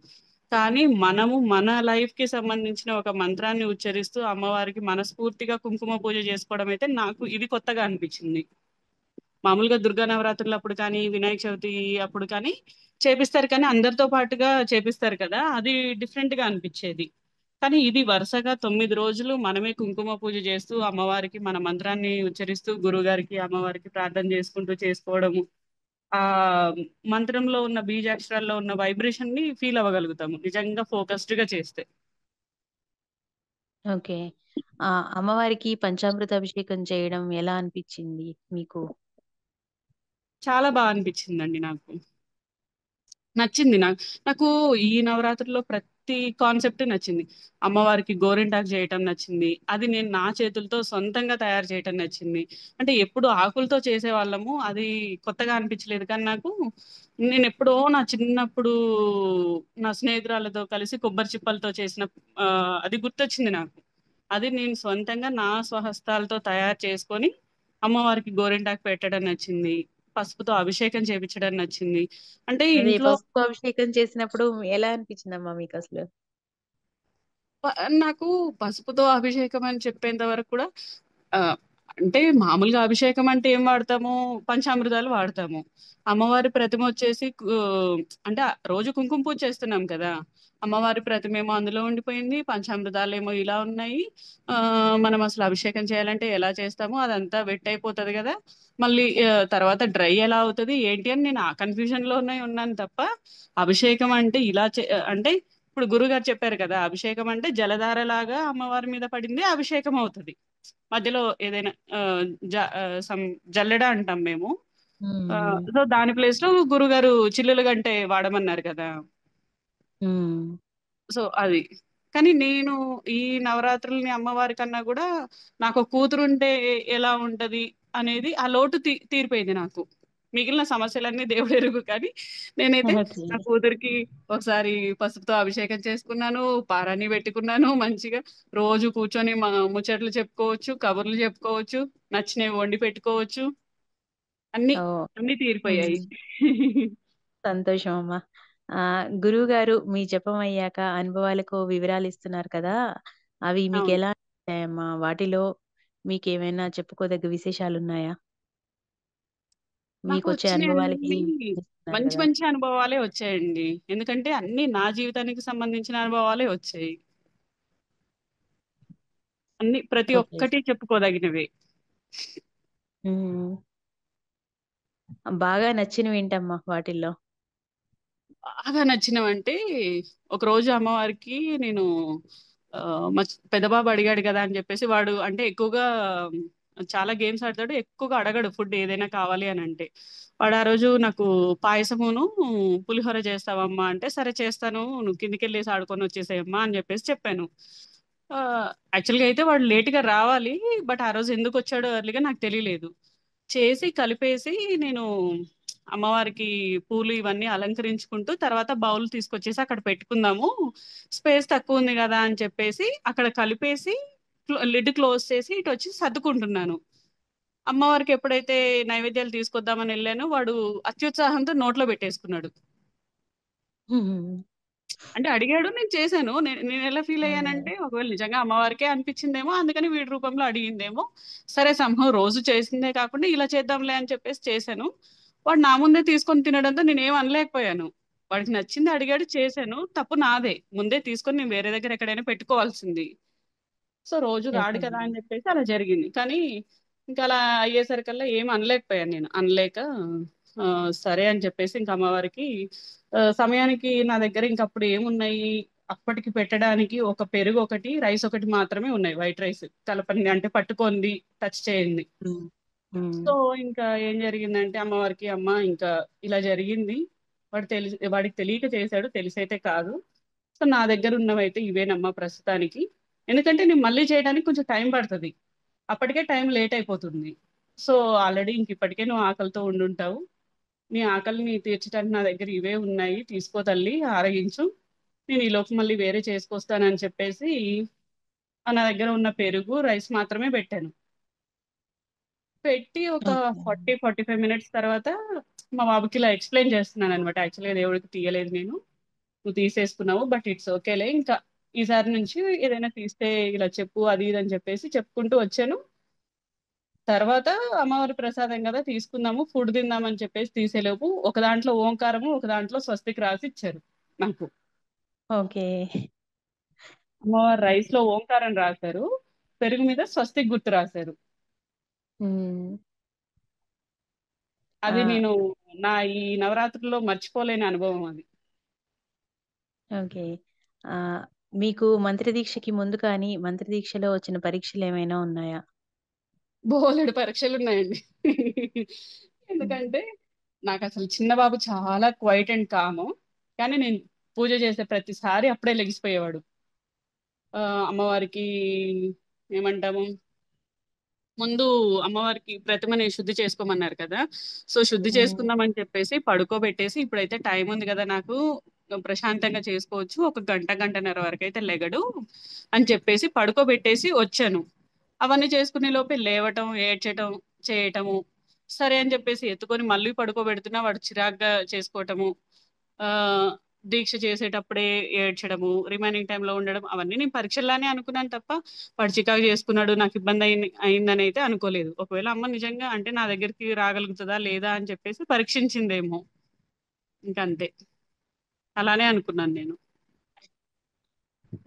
Speaker 1: కానీ మనము మన లైఫ్‌కి సంబంధించిన ఒక మంత్రాన్ని ఉచ్చరిస్తూ అమ్మవారికి మనస్ఫూర్తిగా కుంకుమ పూజ చేసుకోవడం అయితే నాకు ఇది కొత్తగా అనిపించింది. మామూలుగా దుర్గా నవరాత్రులప్పుడు కానీ, వినాయక చవితి అప్పుడు కానీ చేపిస్తారు కానీ అందరితో పాటుగా చేపిస్తారు కదా! అది డిఫరెంట్‌గా అనిపిచ్చేది. కానీ ఇది వరుసగా 9 రోజులు మనమే కుంకుమ పూజ చేస్తూ, అమ్మవారికి మన మంత్రాన్ని ఉచ్చరిస్తూ, గురువుగారికి, అమ్మవారికి ప్రార్థన చేసుకుంటూ చేసుకోవడము. మంత్రంలో ఉన్న బీజాక్షరాల్లో ఉన్న వైబ్రేషన్‌ని ఫీల్ అవ్వగలుగుతాము. నిజంగా ఫోకస్డ్‌గా చేస్తే.
Speaker 2: ఓకే. అమ్మవారికి పంచామృత అభిషేకం చేయడం ఎలా అనిపిచ్చింది మీకు?
Speaker 1: చాలా అనిపిచ్చిందండి నాకు. నచ్చింది. నాకు ఈ నవరాత్రుల్లో ప్రతి కాన్సెప్ట్ నచ్చింది. అమ్మవారికి గోరింటాకు చేయటం నచ్చింది. అది నేను నా చేతులతో సొంతంగా తయారు చేయటం నచ్చింది. అంటే ఎప్పుడు ఆకులతో చేసేవాళ్ళము. అది కొత్తగా అనిపించలేదు. కానీ నాకు నేనెప్పుడో నా చిన్నప్పుడు నా స్నేహితురాళ్ళతో కలిసి కొబ్బరి చిప్పలతో చేసిన అది గుర్తొచ్చింది నాకు. అది నేను సొంతంగా నా స్వహస్తాలతో తయారు చేసుకొని అమ్మవారికి గోరింటాకు పెట్టడం నచ్చింది. పసుపుతో అభిషేకం చేపిచ్చడం నచ్చింది. అంటే
Speaker 2: అదే
Speaker 1: ఇంట్లో
Speaker 2: పసుపు అభిషేకం చేసినప్పుడు ఎలా అనిపిచ్చిందమ్మా మీకసలు?
Speaker 1: ప నాకు పసుపుతో అభిషేకం అని చెప్పేంత వరకు కూడా ఆహ్, అంటే మామూలుగా అభిషేకం అంటే ఏం వాడతాము? పంచామృతాలు వాడతాము. అమ్మవారి ప్రతిమ వచ్చేసి అంటే రోజు కుంకుమ పూజ చేస్తున్నాం కదా! అమ్మవారి ప్రతిమేమో అందులో ఉండిపోయింది. పంచామృతాలేమో ఇలా ఉన్నాయి. మనం అసలు అభిషేకం చేయాలంటే ఎలా చేస్తాము? అదంతా వెట్ అయిపోతది గదా! మళ్ళీ తర్వాత డ్రై ఎలా అవుతది? ఏంటి అని నేను ఆ కన్‌ఫ్యూజన్‌లోనే ఉన్నాను తప్ప, అభిషేకం అంటే ఇలా అంటే ఇప్పుడు గురువుగారు చెప్పారు కదా! అభిషేకం అంటే జలధారలాగా అమ్మవారి మీద పడిందే అభిషేకం అవుతది. మధ్యలో ఏదైనా ఆహ్, జ సమ్ జల్లెడ అంటాం మేము.
Speaker 2: హ్మ్.
Speaker 1: సో, దాని ప్లేస్‌లో గురువుగారు చిల్లులు గంటె వాడమన్నారు కదా!
Speaker 2: హ్మ్.
Speaker 1: సో, అది. కానీ నేను ఈ నవరాత్రులని అమ్మవారి కన్నా గూడా నాకో కూతురుంటే ఎలా ఉంటది అనేది ఆ లోటు తీరిపోయింది నాకు. మిగిలిన సమస్యలన్నీ దేవుడెరుగు కానీ, నేనైతే
Speaker 2: ఓకే.
Speaker 1: నా కూతురికి ఒకసారి పసుపుతో అభిషేకం చేసుకున్నాను. పారాణి పెట్టుకున్నాను. మంచిగా రోజు కూర్చొని ముచ్చట్లు చెప్పుకోవచ్చు, కబుర్లు చెప్పుకోవచ్చు, నచ్చినవి వండి పెట్టుకోవచ్చు. అన్నీ,
Speaker 2: ఓహ్!
Speaker 1: అన్నీ తీరిపోయాయి.
Speaker 2: హ్మ్. సంతోషం అమ్మా. గురువుగారు మీ జపమయ్యాక అనుభవాలకు వివరాలిస్తున్నారు కదా! అవి
Speaker 1: అవును.
Speaker 2: మీకెలా అనిపించాయమ్మా? వాటిలో మీకేమైనా చెప్పుకోదగ్గ విశేషాలున్నాయా? మీకొచ్చే అనుభవాలకి
Speaker 1: నాకొచ్చినియన్నీ
Speaker 2: ఇస్తున్నారు
Speaker 1: మంచి
Speaker 2: కదా!
Speaker 1: మంచి అనుభవాలే వచ్చాయండి. ఎందుకంటే అన్నీ నా జీవితానికి సంబంధించిన అనుభవాలే వచ్చాయి. అన్నీ ప్రతి
Speaker 2: ఓకే.
Speaker 1: ఒక్కటి చెప్పుకోదగినవే.
Speaker 2: హ్మ్. బాగా నచ్చినవేంటమ్మా వాటిల్లో?
Speaker 1: బాగా నచ్చినవంటే ఒకరోజు అమ్మవారికి నేను మా పెద్ద బాబు అడిగాడు కదా! అని చెప్పేసి వాడు అంటే ఎక్కువగా చాలా గేమ్స్ ఆడతాడు. ఎక్కువగా అడగడు ఫుడ్ ఏదైనా కావాలి అనంటే. వాడు ఆ రోజు నాకు పాయసమును, పులిహోర చేస్తావమ్మా అంటే, సరే చేస్తాను. నువ్వు కిందకెళ్ళేసి ఆడుకొని వచ్చేసేయమ్మా అని చెప్పేసి చెప్పాను. యాక్చువల్‌గా అయితే వాడు లేట్‌గా రావాలి. బట్ ఆ రోజు ఎందుకొచ్చాడో ఎర్లీ‌గా నాకు తెలియలేదు. చేసి కలిపేసి నేను అమ్మవారికి పూలు ఇవన్నీ అలంకరించుకుంటూ తర్వాత బౌల్ తీసుకొచ్చేసి అక్కడ పెట్టుకుందాము, స్పేస్ తక్కువ ఉంది కదా అని చెప్పేసి అక్కడ కలిపేసి లిడ్ క్లోజ్ చేసి ఇటు వచ్చి సర్దుకుంటున్నాను. అమ్మవారికి ఎప్పుడైతే నైవేద్యాలు తీసుకొద్దామని వెళ్ళానో వాడు అత్యుత్సాహంతో నోట్లో పెట్టేసుకున్నాడు.
Speaker 2: హ్మ్.
Speaker 1: అంటే అడిగాడు, నేను చేశాను. నేను ఎలా ఫీల్
Speaker 2: అదే.
Speaker 1: అయ్యానంటే, ఒకవేళ నిజంగా అమ్మవారికే అనిపించిందేమో, అందుకని వీడి రూపంలో అడిగిందేమో. సరే సంహం రోజు చేసిందే కాకుండా ఇలా చేద్దాంలే అని చెప్పేసి చేశాను. వాడు నా ముందే తీసుకొని తినడంతో నేనేం అనలేకపోయాను. వాడికి నచ్చింది అడిగాడు, చేశాను. తప్పు నాదే. ముందే తీసుకొని నేను వేరే దగ్గర ఎక్కడైనా పెట్టుకోవాల్సింది. సో రోజు రాడు
Speaker 2: ఓకే.
Speaker 1: కదా అని చెప్పేసి అలా జరిగింది. కానీ ఇంకా అలా అయ్యేసరికల్లా ఏం అనలేకపోయాను నేను. అనలేక ఆ, సరే అని చెప్పేసి ఇంకా అమ్మవారికి సమయానికి నా దగ్గర ఇంక అప్పుడు ఏమున్నాయి, అప్పటికి పెట్టడానికి ఒక పెరుగు ఒకటి, రైస్ ఒకటి మాత్రమే ఉన్నాయి. వైట్ రైస్ కలపండి అంటే పట్టుకోండి, టచ్ చేయండి.
Speaker 2: హ్మ్. హ్మ్.
Speaker 1: సో ఇంకా ఏం జరిగిందంటే అమ్మవారికి, అమ్మ ఇంకా ఇలా జరిగింది, వాడికి తెలియక చేశాడు, తెలిసైతే కాదు. సో నా దగ్గర ఉన్నవైతే ఇవేనమ్మా ప్రస్తుతానికి. ఎందుకంటే నేను మళ్ళీ చేయడానికి కొంచెం టైం పడుతుంది, అప్పటికే టైం లేట్ అయిపోతుంది. సో ఆల్రెడీ ఇంక ఇప్పటికే నువ్వు ఆకలితో ఉండుంటావు, నీ ఆకలిని తీర్చడానికి నా దగ్గర ఇవే ఉన్నాయి, తీసుకో తల్లి ఆరగించు, నేను ఈ లోపు మళ్ళీ వేరే చేసుకొస్తానని చెప్పేసి నా దగ్గర ఉన్న పెరుగు రైస్ మాత్రమే పెట్టాను. పెట్టి ఒక
Speaker 2: ఓకే.
Speaker 1: 45 మినిట్స్ తర్వాత మా బాబుకి ఇలా ఎక్స్ప్లెయిన్ చేస్తున్నాను అనమాట. యాక్చువల్గా దేవుడికి తీయలేదు నేను, నువ్వు తీసేసుకున్నావు, బట్ ఇట్స్ ఓకేలే, ఇంకా ఈసారి నుంచి ఏదైనా తీస్తే ఇలా చెప్పు అది ఇది అని చెప్పేసి చెప్పుకుంటూ వచ్చాను. తర్వాత అమ్మవారి ప్రసాదం కదా తీసుకుందాము, ఫుడ్ తిందామని చెప్పేసి తీసేలోపు ఒక దాంట్లో ఓంకారము, ఒక దాంట్లో స్వస్తికి రాసి ఇచ్చారు నాకు.
Speaker 2: ఓకే.
Speaker 1: అమ్మవారి రైస్ లో ఓంకారం రాశారు, పెరుగు మీద స్వస్తిక్ గుర్తు రాశారు.
Speaker 2: హ్మ్.
Speaker 1: అది
Speaker 2: ఆ!
Speaker 1: నేను నా ఈ నవరాత్రుల్లో మర్చిపోలేని అనుభవం అది.
Speaker 2: ఓకే. ఆహ్, మీకు మంత్రదీక్షకి ముందు కానీ, మంత్రదీక్షలో వచ్చిన పరీక్షలేమైనా ఉన్నాయా?
Speaker 1: బోలెడు పరీక్షలు ఉన్నాయండి.
Speaker 2: హ్మ్.
Speaker 1: ఎందుకంటే నాకు అసలు చిన్న బాబు చాలా క్వైట్ అండ్ కాము. కానీ నేను పూజ చేసే ప్రతిసారి అప్పుడే లెగిసిపోయేవాడు. అమ్మవారికి ఏమంటాము, ముందు అమ్మవారికి ప్రతిమని శుద్ధి చేసుకోమన్నారు కదా. సో శుద్ధి
Speaker 2: హ్మ్.
Speaker 1: చేసుకుందామని చెప్పేసి పడుకోబెట్టేసి, ఇప్పుడైతే టైం ఉంది కదా నాకు, ప్రశాంతంగా చేసుకోవచ్చు, ఒక గంట గంటన్నర వరకు అయితే లెగడు అని చెప్పేసి పడుకోబెట్టేసి వచ్చాను. అవన్నీ చేసుకునే లోపే లేవటం, ఏడ్చటం, చేయటము. సరే అని చెప్పేసి ఎత్తుకొని మళ్ళీ పడుకోబెడుతున్నా వాడు చిరాగ్గా చేసుకోవటము, ఆ దీక్ష చేసేటప్పుడే ఏడ్చడము, రిమైనింగ్ టైంలో ఉండడం, అవన్నీ నేను పరీక్షల్లానే అనుకున్నాను తప్ప వాడు చికాకు చేసుకున్నాడు, నాకు ఇబ్బంది అయిందని అయితే అనుకోలేదు. ఒకవేళ అమ్మ నిజంగా అంటే నా దగ్గరికి రాగలుగుతుందా లేదా అని చెప్పేసి పరీక్షించిందేమో, ఇంకంతే. అలానే అనుకున్నాను నేను.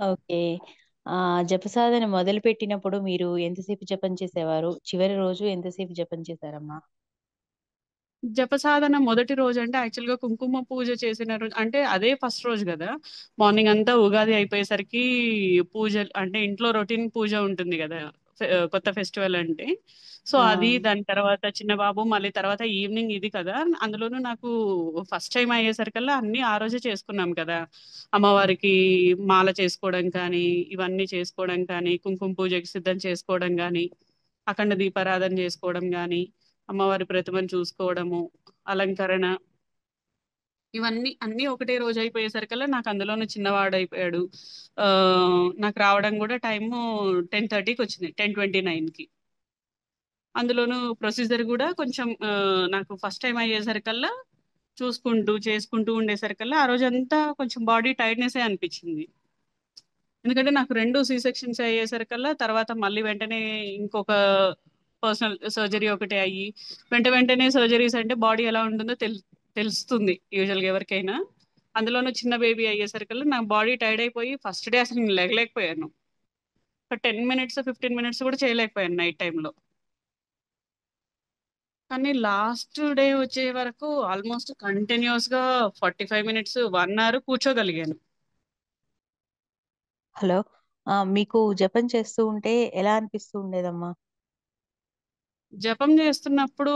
Speaker 2: ఓకే. జపసాధన మొదలుపెట్టినప్పుడు మీరు ఎంతసేపు జపం చేసేవారు? చివరి రోజు ఎంతసేపు జపం చేశారమ్మా?
Speaker 1: జపసాధన మొదటి రోజు అంటే యాక్చువల్గా కుంకుమ పూజ చేసిన రోజు అంటే అదే ఫస్ట్ రోజు కదా. మార్నింగ్ అంతా ఉగాది అయిపోయేసరికి పూజ అంటే ఇంట్లో రొటీన్ పూజ ఉంటుంది కదా, కొత్త ఫెస్టివల్ అంటే. సో
Speaker 2: ఆ!
Speaker 1: అది, దాని తర్వాత చిన్న బాబు, మళ్ళీ తర్వాత ఈవినింగ్ ఇది కదా. అందులోనూ నాకు ఫస్ట్ టైం అయ్యేసరికల్లా అన్ని ఆ రోజే చేసుకున్నాం కదా. అమ్మవారికి మాల చేసుకోవడం కానీ, ఇవన్నీ చేసుకోవడం కానీ, కుంకుమ పూజకి సిద్ధం చేసుకోవడం కానీ, అఖండ దీపారాధన చేసుకోవడం కానీ, అమ్మవారి ప్రతిమను చూసుకోవడము, అలంకరణ, ఇవన్నీ అన్నీ ఒకటే రోజు అయిపోయేసరికల్లా నాకు అందులోనే చిన్నవాడైపోయాడు. ఆ, నాకు రావడం కూడా టైము 10:30కి వచ్చింది, 10:29కి. అందులోనూ ప్రొసీజర్ కూడా కొంచెం నాకు ఫస్ట్ టైం అయ్యేసరికల్లా చూసుకుంటూ చేసుకుంటూ ఉండేసరికల్లా ఆ రోజంతా కొంచెం బాడీ టైర్డ్నెస్ అనిపించింది. ఎందుకంటే నాకు రెండు సి సెక్షన్స్ అయ్యేసరికల్లా తర్వాత మళ్ళీ వెంటనే ఇంకొక పర్సనల్ సర్జరీ ఒకటి అయ్యి, వెంటనే సర్జరీస్ అంటే బాడీ ఎలా ఉంటుందో తెలుస్తుంది యూజువల్గా ఎవరికైనా. అందులోనూ చిన్న బేబీ అయ్యేసరికల్లా నా బాడీ టైర్డ్ అయిపోయి ఫస్ట్ డే అసలు నేను లేగలేకపోయాను. ఒక 10 మినిట్స్ 15 మినిట్స్ కూడా చేయలేకపోయాను నైట్ టైంలో. కానీ లాస్ట్ డే వచ్చే వరకు ఆల్మోస్ట్ కంటిన్యూస్గా 45 మినిట్స్ 1 అవర్ కూర్చోగలిగాను.
Speaker 2: హలో! మీకు జపం చేస్తూ ఉంటే ఎలా అనిపిస్తూ ఉండేదమ్మా?
Speaker 1: జపం చేస్తున్నప్పుడు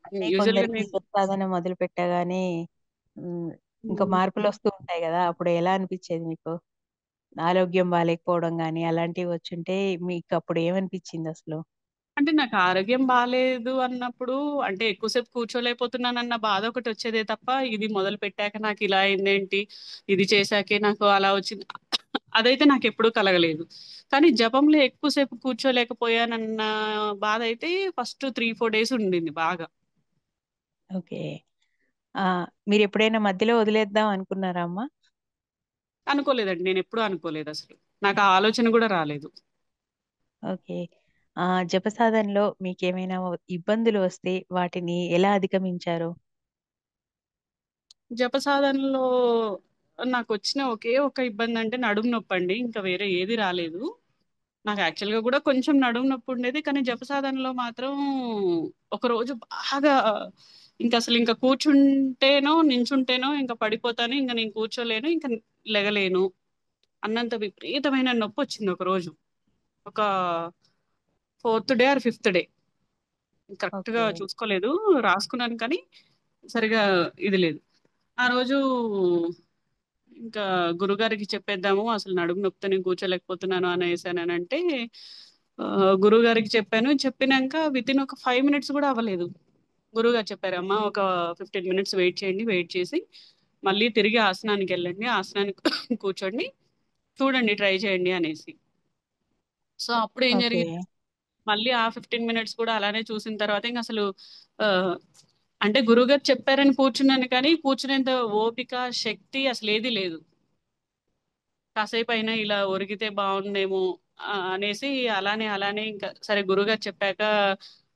Speaker 2: అంటే
Speaker 1: యూజువల్గా
Speaker 2: కొందరికి
Speaker 1: నేను
Speaker 2: జపసాధన మొదలుపెట్టగానే హ్మ్, ఇంకా మార్పులొస్తూ ఉంటాయి గదా! అప్పుడు ఎలా అనిపిచ్చేది మీకు? ఆరోగ్యం బాలేకపోవడం గాని, అలాంటివి వచ్చుంటే మీకప్పుడు ఏమనిపిచ్చిందసలు?
Speaker 1: అంటే నాకు ఆరోగ్యం బాలేదు అన్నప్పుడు అంటే ఎక్కువసేపు కూర్చోలేకపోతున్నానన్న బాధ ఒకటి వచ్చేదే తప్ప, ఇది మొదలు పెట్టాక నాకు ఇలా అయిందేంటి, ఇది చేశాకే నాకు అలా వచ్చింది, అదైతే నాకు ఎప్పుడూ కలగలేదు. కానీ జపంలో ఎక్కువసేపు కూర్చోలేకపోయానన్న బాధ అయితే ఫస్ట్ 3-4 డేస్ ఉండింది బాగా.
Speaker 2: ఓకే. మీరు ఎప్పుడైనా మధ్యలో వదిలేద్దాం అనుకున్నారా అమ్మా?
Speaker 1: అనుకోలేదండి, నేను ఎప్పుడూ అనుకోలేదు అసలు. నాకు ఆ ఆలోచన కూడా రాలేదు.
Speaker 2: ఓకే. జప సాధనలో మీకేమైనా ఇబ్బందులు వస్తే వాటిని ఎలా అధిగమించారు?
Speaker 1: జప సాధనలో నాకు వచ్చిన ఒకే ఒక ఇబ్బంది అంటే నడుము నొప్పి అండి, ఇంకా వేరే ఏది రాలేదు. నాకు యాక్చువల్గా కూడా కొంచెం నడుము నొప్పి ఉండేది, కానీ జప సాధనలో మాత్రం ఒక రోజు బాగా ఇంకా అసలు ఇంకా కూర్చుంటేనో నించుంటేనో ఇంకా పడిపోతాను, ఇంకా నేను కూర్చోలేను, ఇంకా లెగలేను అన్నంత విపరీతమైన నొప్పి వచ్చింది ఒక రోజు. ఒక 4th day or 5th day, correct గా
Speaker 2: ఓకే.
Speaker 1: చూసుకోలేదు, రాసుకున్నాను కానీ సరిగా ఇది లేదు. ఆ రోజు ఇంకా గురుగారికి చెప్పేద్దాము అసలు నడుము నొప్పితో నేను కూర్చోలేకపోతున్నాను అనేసి అని అంటే, గురుగారికి చెప్పాను. చెప్పినాక వితిన్ ఒక 5 minutes కూడా అవ్వలేదు, గురుగారు చెప్పారు, అమ్మా ఒక 15 minutes వెయిట్ చేయండి, వెయిట్ చేసి మళ్ళీ తిరిగి ఆసనానికి వెళ్ళండి, ఆసనానికి కూర్చోండి, చూడండి, ట్రై చేయండి అనేసి. సో అప్పుడు ఏం
Speaker 2: ఓకే.
Speaker 1: జరిగింది, మళ్ళీ ఆ 15 minutes కూడా అలానే చూసిన తర్వాత ఇంక అసలు ఆ, అంటే గురుగారు చెప్పారని కూర్చున్నాను, కానీ కూర్చునేంత ఓపిక శక్తి అసలు ఏది లేదు. కాసేపు అయినా ఇలా ఒరిగితే బాగుండేమో అనేసి అలానే అలానే ఇంకా సరే గురుగారు చెప్పాక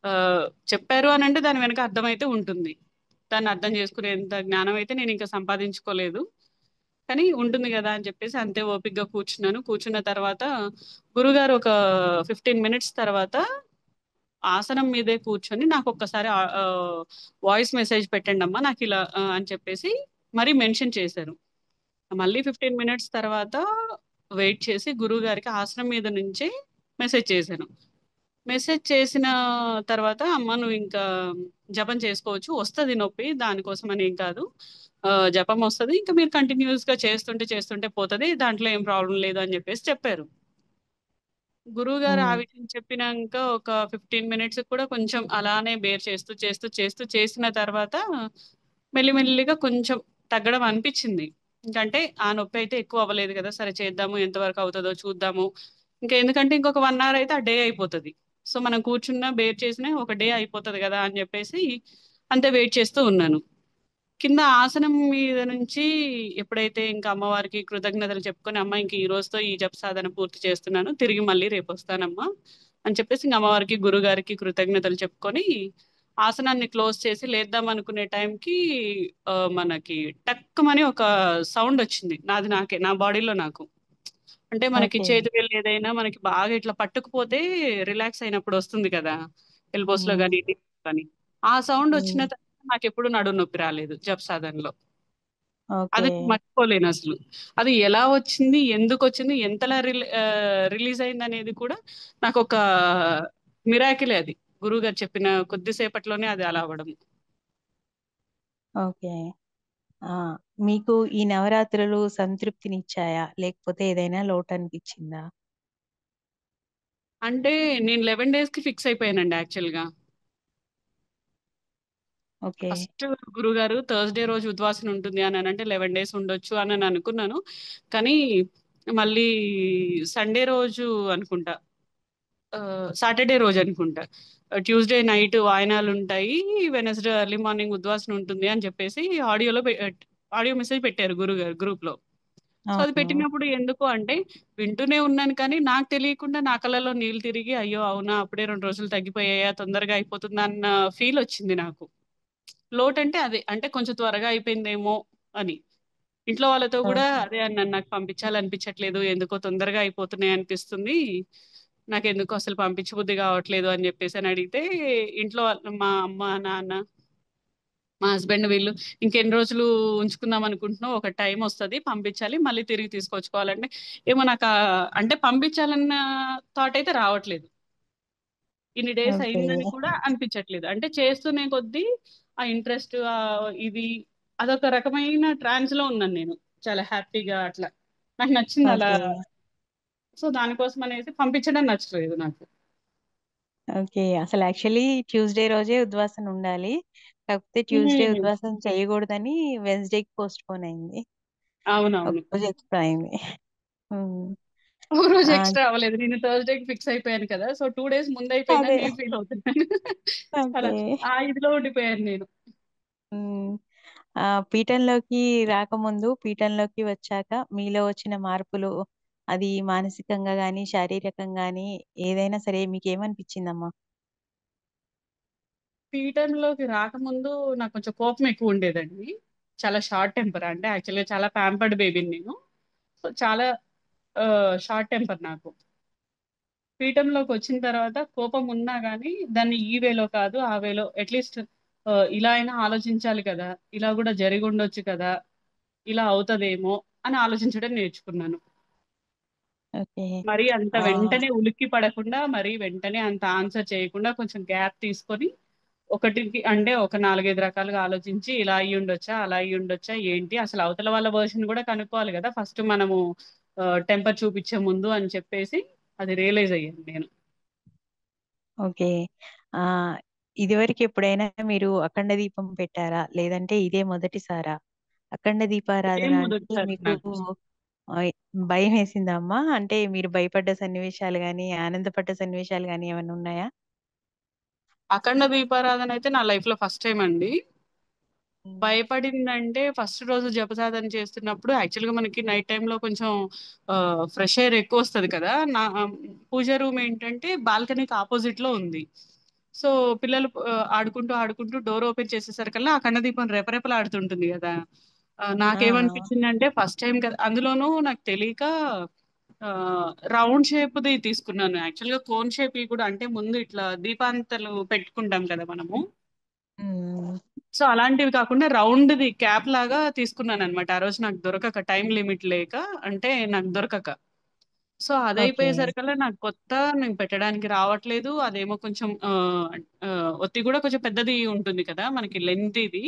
Speaker 1: ఆ, చెప్పారు అని అంటే దాని వెనక అర్థం అయితే ఉంటుంది. దాన్ని అర్థం చేసుకునేంత జ్ఞానం అయితే నేను ఇంకా సంపాదించుకోలేదు, కానీ ఉంటుంది కదా అని చెప్పేసి అంతే ఓపికగా కూర్చున్నాను. కూర్చున్న తర్వాత గురుగారు ఒక 15 minutes తర్వాత ఆసనం మీదే కూర్చొని నాకు ఒక్కసారి వాయిస్ మెసేజ్ పెట్టండి అమ్మా నాకు ఇలా అని చెప్పేసి మరి మెన్షన్ చేశారు. మళ్ళీ 15 minutes తర్వాత వెయిట్ చేసి గురువు గారికి ఆసనం మీద నుంచే మెసేజ్ చేశాను. మెసేజ్ చేసిన తర్వాత అమ్మ నువ్వు ఇంకా జపం చేసుకోవచ్చు, వస్తుంది నొప్పి, దానికోసం అని ఏం కాదు, జపం వస్తుంది, ఇంకా మీరు కంటిన్యూస్ గా చేస్తుంటే చేస్తుంటే పోతుంది, దాంట్లో ఏం ప్రాబ్లం లేదు అని చెప్పేసి చెప్పారు. గురువు గారు ఆ
Speaker 2: ఉమ్.
Speaker 1: విషయం చెప్పినాక ఒక 15 minutes కూడా కొంచెం అలానే బేర్ చేస్తూ చేస్తూ చేస్తూ చేసిన తర్వాత మెల్లిమెల్లిగా కొంచెం తగ్గడం అనిపించింది. ఇంకంటే ఆ నొప్పి అయితే ఎక్కువ అవ్వలేదు కదా, సరే చేద్దాము ఎంతవరకు అవుతుందో చూద్దాము, ఇంకా ఎందుకంటే ఇంకొక 1 hour అయితే ఆ డే అయిపోతుంది. సో మనం కూర్చున్నా బేర్ చేసినా ఒక డే అయిపోతుంది కదా అని చెప్పేసి అంతే వెయిట్ చేస్తూ ఉన్నాను. కింద ఆసనం మీద నుంచి ఎప్పుడైతే ఇంకా అమ్మవారికి కృతజ్ఞతలు చెప్పుకొని, అమ్మ ఇంక ఈ రోజుతో ఈ జప సాధన పూర్తి చేస్తున్నాను, తిరిగి మళ్ళీ రేపు వస్తానమ్మా అని చెప్పేసి ఇంక అమ్మవారికి గురుగారికి కృతజ్ఞతలు చెప్పుకొని ఆసనాన్ని క్లోజ్ చేసి లేద్దాం అనుకునే టైంకి మనకి టక్కుమని ఒక సౌండ్ వచ్చింది, నాది నాకే, నా బాడీలో నాకు. అంటే మనకి
Speaker 2: ఓకే.
Speaker 1: చేతి వేలు ఏదైనా మనకి బాగా ఇట్లా పట్టుకుపోతే రిలాక్స్ అయినప్పుడు వస్తుంది కదా, ఎల్బోస్ లో
Speaker 2: ఉమ్.
Speaker 1: కానీ కానీ ఆ సౌండ్ వచ్చిన
Speaker 2: ఉమ్.
Speaker 1: తర్వాత నాకు ఎప్పుడు నడుము నొప్పి రాలేదు జప సాధనలో. అది
Speaker 2: ఓకే.
Speaker 1: నేను మర్చిపోలేను అసలు. అది ఎలా వచ్చింది, ఎందుకు వచ్చింది, ఎంతలా రిలీజ్ అయింది అనేది కూడా నాకు ఒక మిరాకిలే అది. గురువు గారు చెప్పిన కొద్దిసేపట్లోనే అది అలా అవ్వడం.
Speaker 2: ఓకే. ఆ మీకు ఈ నవరాత్రులు సంతృప్తినిచ్చాయా? లేకపోతే ఏదైనా లోటు అనిపించిందా?
Speaker 1: అంటే నేను 11 days కి ఫిక్స్ అయిపోయానండి యాక్చువల్ గా.
Speaker 2: ఓకే.
Speaker 1: ఫస్ట్ గురుగారు థర్స్డే రోజు ఉద్వాసన ఉంటుంది అని అంటే 11 days ఉండొచ్చు అని నేను అనుకున్నాను. కానీ మళ్ళీ సండే రోజు అనుకుంటా, సాటర్డే రోజు అనుకుంటా, ట్యూస్డే నైట్ వాయనాలు ఉంటాయి, వెనస్డే ఎర్లీ మార్నింగ్ ఉద్వాసన ఉంటుంది అని చెప్పేసి ఆడియోలో ఆడియో మెసేజ్ పెట్టారు గురుగారు గ్రూప్ లో. సో అది
Speaker 2: అవును.
Speaker 1: పెట్టినప్పుడు ఎందుకు అంటే వింటూనే ఉన్నాను, కానీ నాకు తెలియకుండా నా కళ్ళలో నీళ్ళు తిరిగి అయ్యో అవునా అప్పుడే 2 రోజులు తగ్గిపోయాయా తొందరగా అయిపోతుందా అన్న ఫీల్ వచ్చింది నాకు. లోట్ అంటే అదే, అంటే కొంచెం త్వరగా అయిపోయిందేమో అని. ఇంట్లో వాళ్ళతో కూడా
Speaker 2: ఓకే.
Speaker 1: అదే అన్నాను, నాకు పంపించాలనిపించట్లేదు, ఎందుకో తొందరగా అయిపోతున్నాయి అనిపిస్తుంది, నాకు ఎందుకో అసలు పంపించబుద్ధి కావట్లేదు అని చెప్పేసి అని అడిగితే, ఇంట్లో మా అమ్మ నాన్న మా హస్బెండ్ వీళ్ళు ఇంకెన్ని రోజులు ఉంచుకుందాం అనుకుంటున్నావు, ఒక టైం వస్తుంది పంపించాలి మళ్ళీ తిరిగి తీసుకొచ్చుకోవాలంటే, ఏమో నాకు అంటే పంపించాలన్న థాట్ అయితే రావట్లేదు, ఇన్ని డేస్
Speaker 2: ఓకే.
Speaker 1: అయిందని కూడా అనిపించట్లేదు. అంటే చేస్తూనే కొద్దీ ఆ ఇంట్రెస్ట్ ఇది అదొక రకమైన ట్రాన్స్ లో ఉన్నాను నేను, చాలా హ్యాపీగా అట్లా, నాకు నచ్చింది అలా.
Speaker 2: ఓకే.
Speaker 1: సో దానికోసం అనేసి పంపించడం నచ్చలేదు నాకు.
Speaker 2: ఓకే. అసలు యాక్చువల్లీ ట్యూస్‌డే రోజే ఉద్వాసన ఉండాలి. కాకపోతే ట్యూస్‌డే
Speaker 1: హ్మ్.
Speaker 2: ఉద్వాసన చేయకూడదని వెడ్నెస్‌డేకి పోస్ట్‌పోన్ అయింది.
Speaker 1: అవునవును.
Speaker 2: ఒకరోజు ఎక్స్‌ట్రా అయింది. హ్మ్.
Speaker 1: ఒక రోజు
Speaker 2: ఆ!
Speaker 1: ఎక్స్‌ట్రా అవ్వలేదు. నేను థర్స్‌డేకి ఫిక్స్ అయిపోయాను కదా! సో, 2 డేస్ ముందయిపోయిందని
Speaker 2: అదే.
Speaker 1: నేను ఫీల్ అవుతున్నాను. అలా
Speaker 2: ఓకే.
Speaker 1: ఆ ఇదిలో ఉండిపోయాను నేను.
Speaker 2: హ్మ్. పీఠంలోకి రాకముందు, పీఠంలోకి వచ్చాక మీలో వచ్చిన మార్పులు అది మానసికంగా గాని, శారీరకంగా గాని ఏదైనా సరే మీకేమనిపించిందమ్మా?
Speaker 1: పీఠంలోకి రాకముందు నాకు కొంచెం కోపం ఎక్కువ ఉండేదండి. చాలా షార్ట్ టెంపర్. అంటే యాక్చువల్‌గా చాలా ప్యాంపర్డ్ బేబీని నేను. సో, చాలా షార్ట్ టెంపర్ నాకు. పీఠంలోకి వచ్చిన తర్వాత కోపం ఉన్నా గానీ, దాన్ని ఈ వేలో కాదు, ఆ వేలో అట్‌లీస్ట్ ఇలా అయినా ఆలోచించాలి కదా! ఇలా గూడా జరిగుండొచ్చు కదా! ఇలా అవుతదేమో అని ఆలోచించడం నేర్చుకున్నాను.
Speaker 2: ఓకే.
Speaker 1: మరీ అంత
Speaker 2: ఆ!
Speaker 1: వెంటనే ఉలిక్కి పడకుండా, మరీ వెంటనే అంత ఆన్సర్ చేయకుండా కొంచెం గ్యాప్ తీసుకొని, ఒకటికి అంటే ఒక 4, 5 రకాలుగా ఆలోచించి ఇలా అయ్యుండొచ్చా? అలా అయ్యుండొచ్చా? ఏంటి? అసలు అవతల వాళ్ళ వెర్షన్ గూడా కనుక్కోవాలి గదా! ఫస్ట్ మనము టెంపర్ చూపిచ్చే ముందు అని చెప్పేసి అది రియలైజ్ అయ్యాను నేను.
Speaker 2: ఓకే. ఆహ్, ఇదివరకు ఎప్పుడైనా మీరు అఖండ దీపం పెట్టారా? లేదంటే ఇదే మొదటిసారా? అఖండ
Speaker 1: ఇదే
Speaker 2: దీపారాధన అంటే
Speaker 1: మొదటిసారి
Speaker 2: మీకు
Speaker 1: నాకు.
Speaker 2: ఆహ్, భయమేసిందా అమ్మా? అంటే మీరు భయపడ్డ సన్నివేశాలు గాని, ఆనందపడ్డ సన్నివేశాలు గాని ఏమన్నా ఉన్నాయా?
Speaker 1: అఖండ దీపారాధన అయితే నా లైఫ్‌లో ఫస్ట్ టైమ్ అండి.
Speaker 2: హ్మ్.
Speaker 1: భయపడిందంటే ఫస్ట్ రోజు జపసాధన చేస్తున్నప్పుడు యాక్చువల్‌గా మనకి నైట్ టైమ్‌లో కొంచెం ఫ్రెష్ ఎయిర్ ఎక్కువొస్తది కదా! పూజ రూమ్ ఏంటంటే బాల్కనీకి అపోజిట్‌లో ఉంది. సో, పిల్లలు ఆడుకుంటూ డోర్ ఓపెన్ చేసేసరికల్లా ఆ కన్నదీపం రెపరెపలాడుతుంటుంది గదా!
Speaker 2: ఆ! ఆ!
Speaker 1: నాకేమనిపించిందంటే ఫస్ట్ టైమ్ కదా! అందులోనూ నాకు తెలీక రౌండ్ షేప్‌ది తీసుకున్నాను. యాక్చువల్‌గా కోన్ షేప్‌యి కూడా అంటే ముందు ఇట్లా దీపాంతలు పెట్టుకుంటాం కదా మనము.
Speaker 2: హ్మ్.
Speaker 1: సో, అలాంటివి కాకుండా రౌండ్‌ది క్యాప్ లాగా తీసుకున్నాననమాట. ఆ రోజు నాకు దొరకక టైమ్ లిమిట్ లేక అంటే నాకు దొరకక. So,
Speaker 2: okay.
Speaker 1: అదయిపోయేసరికల్లా నాకు కొత్త నేను పెట్టడానికి రావట్లేదు. అదేమో కొంచెం ఒత్తి గూడా కొంచెం పెద్దది ఉంటుంది కదా! మనకి లెంగ్తీది.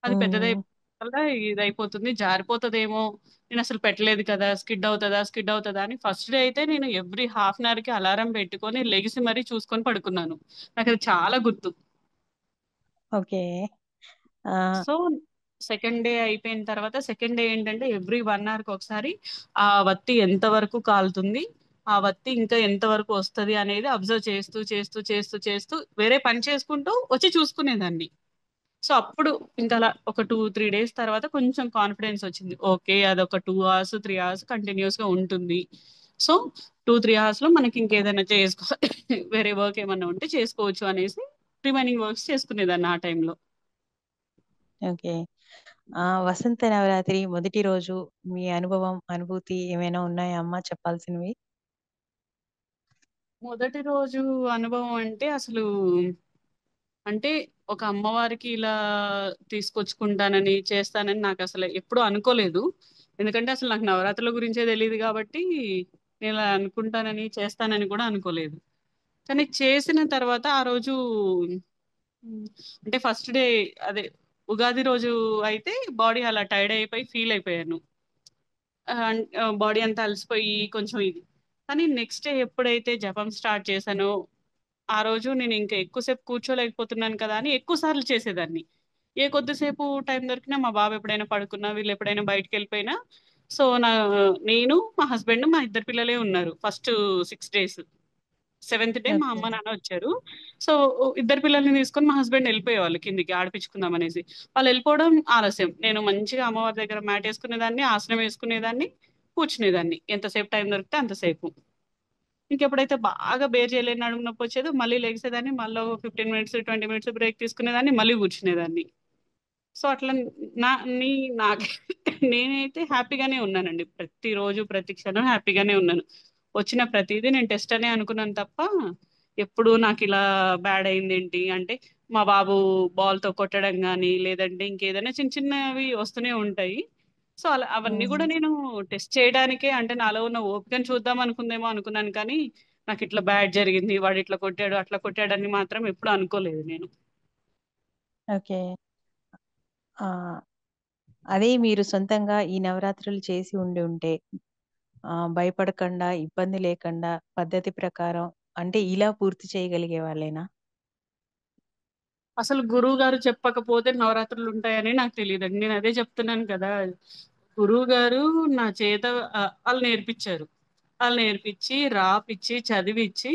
Speaker 1: అది
Speaker 2: హ్మ్.
Speaker 1: పెద్దదయిపోవల్ల ఇదయిపోతుంది. జారిపోతదేమో! నేనసలు పెట్టలేదు కదా! స్కిడ్ అవుతదా అని ఫస్ట్ డే అయితే నేను ఎవ్రీ హాఫ్ అన్ అవర్‌కి అలారం పెట్టుకొని లెగిసి మరీ చూసుకొని పడుకున్నాను. నాకది చాలా గుర్తు.
Speaker 2: ఓకే. ఆ!
Speaker 1: సో, సెకండ్ డే అయిపోయిన తర్వాత సెకండ్ డే ఏంటంటే ఎవ్రీ 1 అవర్‌కొకసారి ఆ వత్తి ఎంత వరకు కాలుతుంది, ఆ వత్తి ఇంకా ఎంత వరకు వస్తది అనేది అబ్జర్వ్ చేస్తూ వేరే పని చేసుకుంటూ వచ్చి చూసుకునేదాన్ని. సో, అప్పుడు ఇంకలా ఒక 2, 3 డేస్ తర్వాత కొంచెం కాన్ఫిడెన్స్ వచ్చింది. ఓకే. అదొక 2 అవర్స్, 3 అవర్స్ కంటిన్యూయస్‌గా ఉంటుంది. సో, 2, 3 అవర్స్‌లో మనకి ఇంకేదైనా వేరే వర్క్ ఏమన్నా ఉంటే చేసుకోవచ్చు అనేసి రిమైనింగ్ వర్క్స్ చేసుకునేదాన్ని ఆ టైంలో.
Speaker 2: ఓకే. వసంత నవరాత్రి మొదటి రోజు మీ అనుభవం, అనుభూతి ఏమైనా ఉన్నాయా అమ్మా చెప్పాల్సినవి?
Speaker 1: మొదటి రోజు అనుభవం అంటే అసలు అంటే ఒక అమ్మవారికి ఇలా తీసుకొచ్చుకుంటానని, చేస్తానని నాకసలు ఎప్పుడూ అనుకోలేదు. ఎందుకంటే అసలు నాకు నవరాత్రుల గురించే తెలీదు గాబట్టి, నేనిలా అనుకుంటానని, చేస్తానని కూడా అనుకోలేదు. కానీ చేసిన తర్వాత ఆ రోజు హ్మ్. అంటే ఫస్ట్ డే అదే ఉగాది రోజు అయితే బాడీ అలా టైర్డ్ అయిపోయి ఫీల్ అయిపోయాను. బాడీ అంతా అలసిపోయి కొంచెం ఇది. కానీ నెక్స్ట్ డే ఎప్పుడైతే జపం స్టార్ట్ చేశానో, ఆ రోజు నేను ఇంకా ఎక్కువ సేపు కూర్చోలేకపోతున్నాను కదా! అని ఎక్కువ సార్లు చేసేదాన్ని. కొద్దిసేపు టైం దొరికినా మా బాబు ఎప్పుడైనా పడుకున్నా, వీళ్ళు ఎప్పుడైనా బయటికెళ్ళిపోయినా, సో, నేను, మా హస్బెండ్, మా ఇద్దరు పిల్లలే ఉన్నారు. First 6 days. సెవెంత్ డే మా
Speaker 2: ఓకే.
Speaker 1: అమ్మ, నాన్న వచ్చారు. సో, ఇద్దరు పిల్లల్ని తీసుకొని మా హస్బెండ్ ఎళ్ళిపోయేవాళ్ళు కిందికి ఆడిపించుకుందాం అనేసి. వాళ్ళెళ్ళిపోవడం ఆలస్యం. నేను మంచిగా అమ్మవారి దగ్గర మ్యాట్ ఏసుకునేదాన్ని, ఆసనం ఏసుకునేదాన్ని, కూర్చునేదాన్ని. ఎంతసేపు టైం దొరికితే అంతసేపు. ఇంకెప్పుడైతే బాగా బేర్ చేయలేని నడుము నొప్పొచ్చేదో మళ్ళీ లెగిసేదాన్ని. మళ్ళా ఓ 15 మినిట్స్, 20 మినిట్స్ బ్రేక్ తీసుకునేదాన్ని. మళ్ళీ కూర్చునేదాన్ని. సో, అట్లా నా నీ నాకు నేనైతే హ్యాపీగానే ఉన్నానండి. ప్రతిరోజు, ప్రతి క్షణం హ్యాపీగానే ఉన్నాను. వచ్చిన ప్రతీదీ నేను టెస్ట్ అనే అనుకున్నాను తప్ప, ఎప్పుడు నాకిలా బ్యాడ్ అయిందేంటి అంటే, మా బాబు బాల్‌తో కొట్టడం గానీ, లేదంటే ఇంకేదైనా చిన్న చిన్నవి వస్తూనే ఉంటాయి. సో, అవన్నీ
Speaker 2: హ్మ్.
Speaker 1: గూడా నేను టెస్ట్ చేయడానికే అంటే నాలో ఉన్న ఓపికను చూద్దాం అనుకుందేమో అనుకున్నాను కానీ, నాకిట్లా బ్యాడ్ జరిగింది, వాడిట్లా కొట్టాడు, అట్లా కొట్టాడని మాత్రం ఎప్పుడు అనుకోలేదు నేను.
Speaker 2: ఓకే. ఆ! అదే మీరు సొంతంగా ఈ నవరాత్రులు చేసి ఉండి ఉంటే భయపడకుండా, ఇబ్బంది లేకుండా పద్ధతి ప్రకారం అంటే ఇలా పూర్తి చేయగలిగే వాళ్ళేనా?
Speaker 1: అసలు గురువు గారు చెప్పకపోతే నవరాత్రులు ఉంటాయని నాకు తెలియదండి. నేను అదే చెప్తున్నాను కదా. గురువు గారు నా చేత వాళ్ళు నేర్పించారు. వాళ్ళు నేర్పించి రాపిచ్చి చదివిచ్చి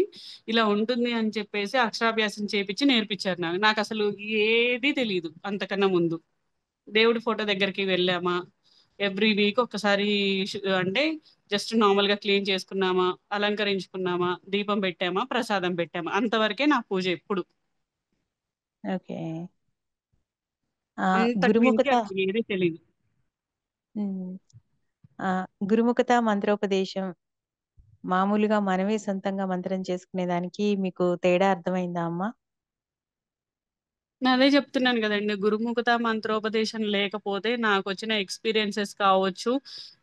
Speaker 1: ఇలా ఉంటుంది అని చెప్పేసి అక్షరాభ్యాసం చేపించి నేర్పించారు. నాకు అసలు ఏది తెలియదు అంతకన్నా ముందు. దేవుడి ఫోటో దగ్గరికి వెళ్ళామా, ఎవ్రీ వీక్ ఒక్కసారి అంటే జస్ట్ నార్మల్ గా క్లీన్ చేసుకున్నామా, అలంకరించుకున్నామా, దీపం పెట్టామా, ప్రసాదం పెట్టామా, అంతవరకే నా పూజ ఎప్పుడు.
Speaker 2: ఓకే.
Speaker 1: అంతకు మించి
Speaker 2: గురుముఖత
Speaker 1: అసలు ఏది తెలియదు.
Speaker 2: ఉమ్, గురుముఖత మంత్రోపదేశం మామూలుగా మనమే సొంతంగా మంత్రం చేసుకునే దానికి మీకు తేడా అర్థమైందా అమ్మా?
Speaker 1: నేను అదే చెప్తున్నాను కదండి. గురుముఖత మంత్రోపదేశం లేకపోతే నాకు వచ్చిన ఎక్స్పీరియన్సెస్ కావచ్చు,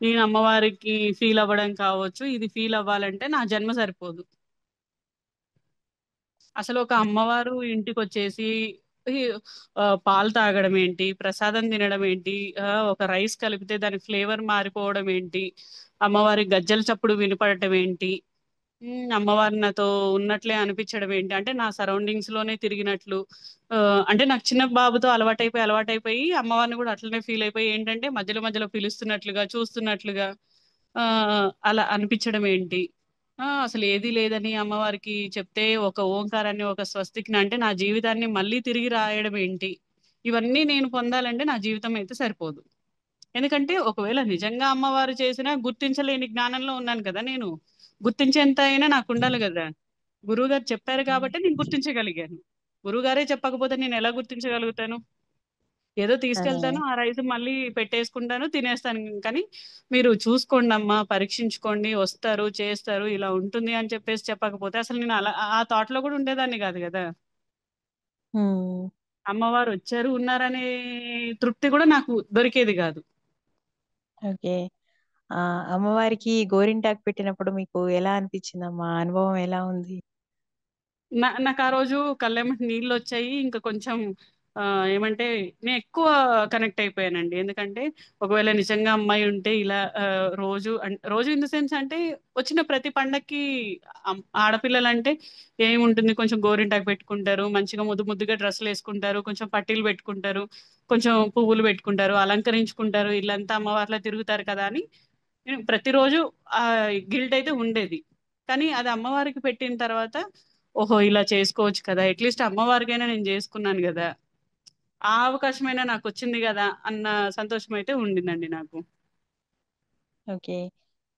Speaker 1: నేను అమ్మవారికి ఫీల్ అవ్వడం కావచ్చు, ఇది ఫీల్ అవ్వాలంటే నా జన్మ సరిపోదు. అసలు ఒక అమ్మవారు ఇంటికి వచ్చేసి ఈ, పాలు తాగడం ఏంటి, ప్రసాదం తినడం ఏంటి, ఒక రైస్ కలిపితే దాని ఫ్లేవర్ మారిపోవడం ఏంటి, అమ్మవారి గజ్జల చప్పుడు వినపడటం ఏంటి, అమ్మవారు నాతో ఉన్నట్లే అనిపించడం ఏంటి, అంటే నా సరౌండింగ్స్ లోనే తిరిగినట్లు. ఆ, అంటే నాకు చిన్న బాబుతో అలవాటైపోయి అమ్మవారిని కూడా అట్లనే ఫీల్ అయిపోయి ఏంటంటే మధ్యలో మధ్యలో పిలుస్తున్నట్లుగా చూస్తున్నట్లుగా ఆ అలా అనిపించడం ఏంటి. అసలు ఏదీ లేదని అమ్మవారికి చెప్తే ఒక ఓంకారాన్ని ఒక స్వస్తికిని అంటే నా జీవితాన్ని మళ్ళీ తిరిగి రాయడం ఏంటి. ఇవన్నీ నేను పొందాలంటే నా జీవితం అయితే సరిపోదు. ఎందుకంటే ఒకవేళ నిజంగా అమ్మవారు చేసినా గుర్తించలేని జ్ఞానంలో ఉన్నాను కదా నేను. గుర్తించేంత అయినా నాకు ఉండాలి కదా. గురువు గారు చెప్పారు కాబట్టి నేను గుర్తించగలిగాను. గురువు గారే చెప్పకపోతే నేను ఎలా గుర్తించగలుగుతాను. ఏదో
Speaker 2: అదే.
Speaker 1: తీసుకెళ్తాను, ఆ రైస్ మళ్ళీ పెట్టేసుకుంటాను, తినేస్తాను. కానీ మీరు చూసుకోండి అమ్మా, పరీక్షించుకోండి, వస్తారు చేస్తారు ఇలా ఉంటుంది అని చెప్పేసి చెప్పకపోతే అసలు నేను అలా ఆ థాట్ లో కూడా ఉండేదాన్ని కాదు కదా.
Speaker 2: ఉమ్,
Speaker 1: అమ్మవారు వచ్చారు ఉన్నారనే తృప్తి కూడా నాకు దొరికేది కాదు.
Speaker 2: ఓకే. ఆ అమ్మవారికి గోరింటాకు పెట్టినప్పుడు మీకు ఎలా అనిపించిందమ్మా? అనుభవం ఎలా ఉంది?
Speaker 1: నాకు ఆ రోజు కళ్ళెమ్మటి నీళ్ళు వచ్చాయి. ఇంకా కొంచెం ఆ, ఏమంటే నేను ఎక్కువ కనెక్ట్ అయిపోయానండి. ఎందుకంటే ఒకవేళ నిజంగా అమ్మాయి ఉంటే ఇలా రోజు ఇన్ ద సెన్స్ అంటే వచ్చిన ప్రతి పండక్కి ఆడపిల్లలంటే ఏముంటుంది, కొంచెం గోరింటాకు పెట్టుకుంటారు, మంచిగా ముద్దు ముద్దుగా డ్రెస్సులు వేసుకుంటారు, కొంచెం పట్టీలు పెట్టుకుంటారు, కొంచెం పువ్వులు పెట్టుకుంటారు, అలంకరించుకుంటారు, ఇల్లంతా అమ్మవార్లా తిరుగుతారు కదా అని నేను ప్రతిరోజు ఆ గిల్ట్ అయితే ఉండేది. కానీ అది అమ్మవారికి పెట్టిన తర్వాత ఓహో ఇలా చేసుకోవచ్చు కదా, అట్లీస్ట్ అమ్మవారికైనా నేను చేసుకున్నాను కదా, ఆ అవకాశమైనా నాకు వచ్చింది కదా అన్న సంతోషం అయితే ఉండిందండి నాకు.
Speaker 2: ఓకే.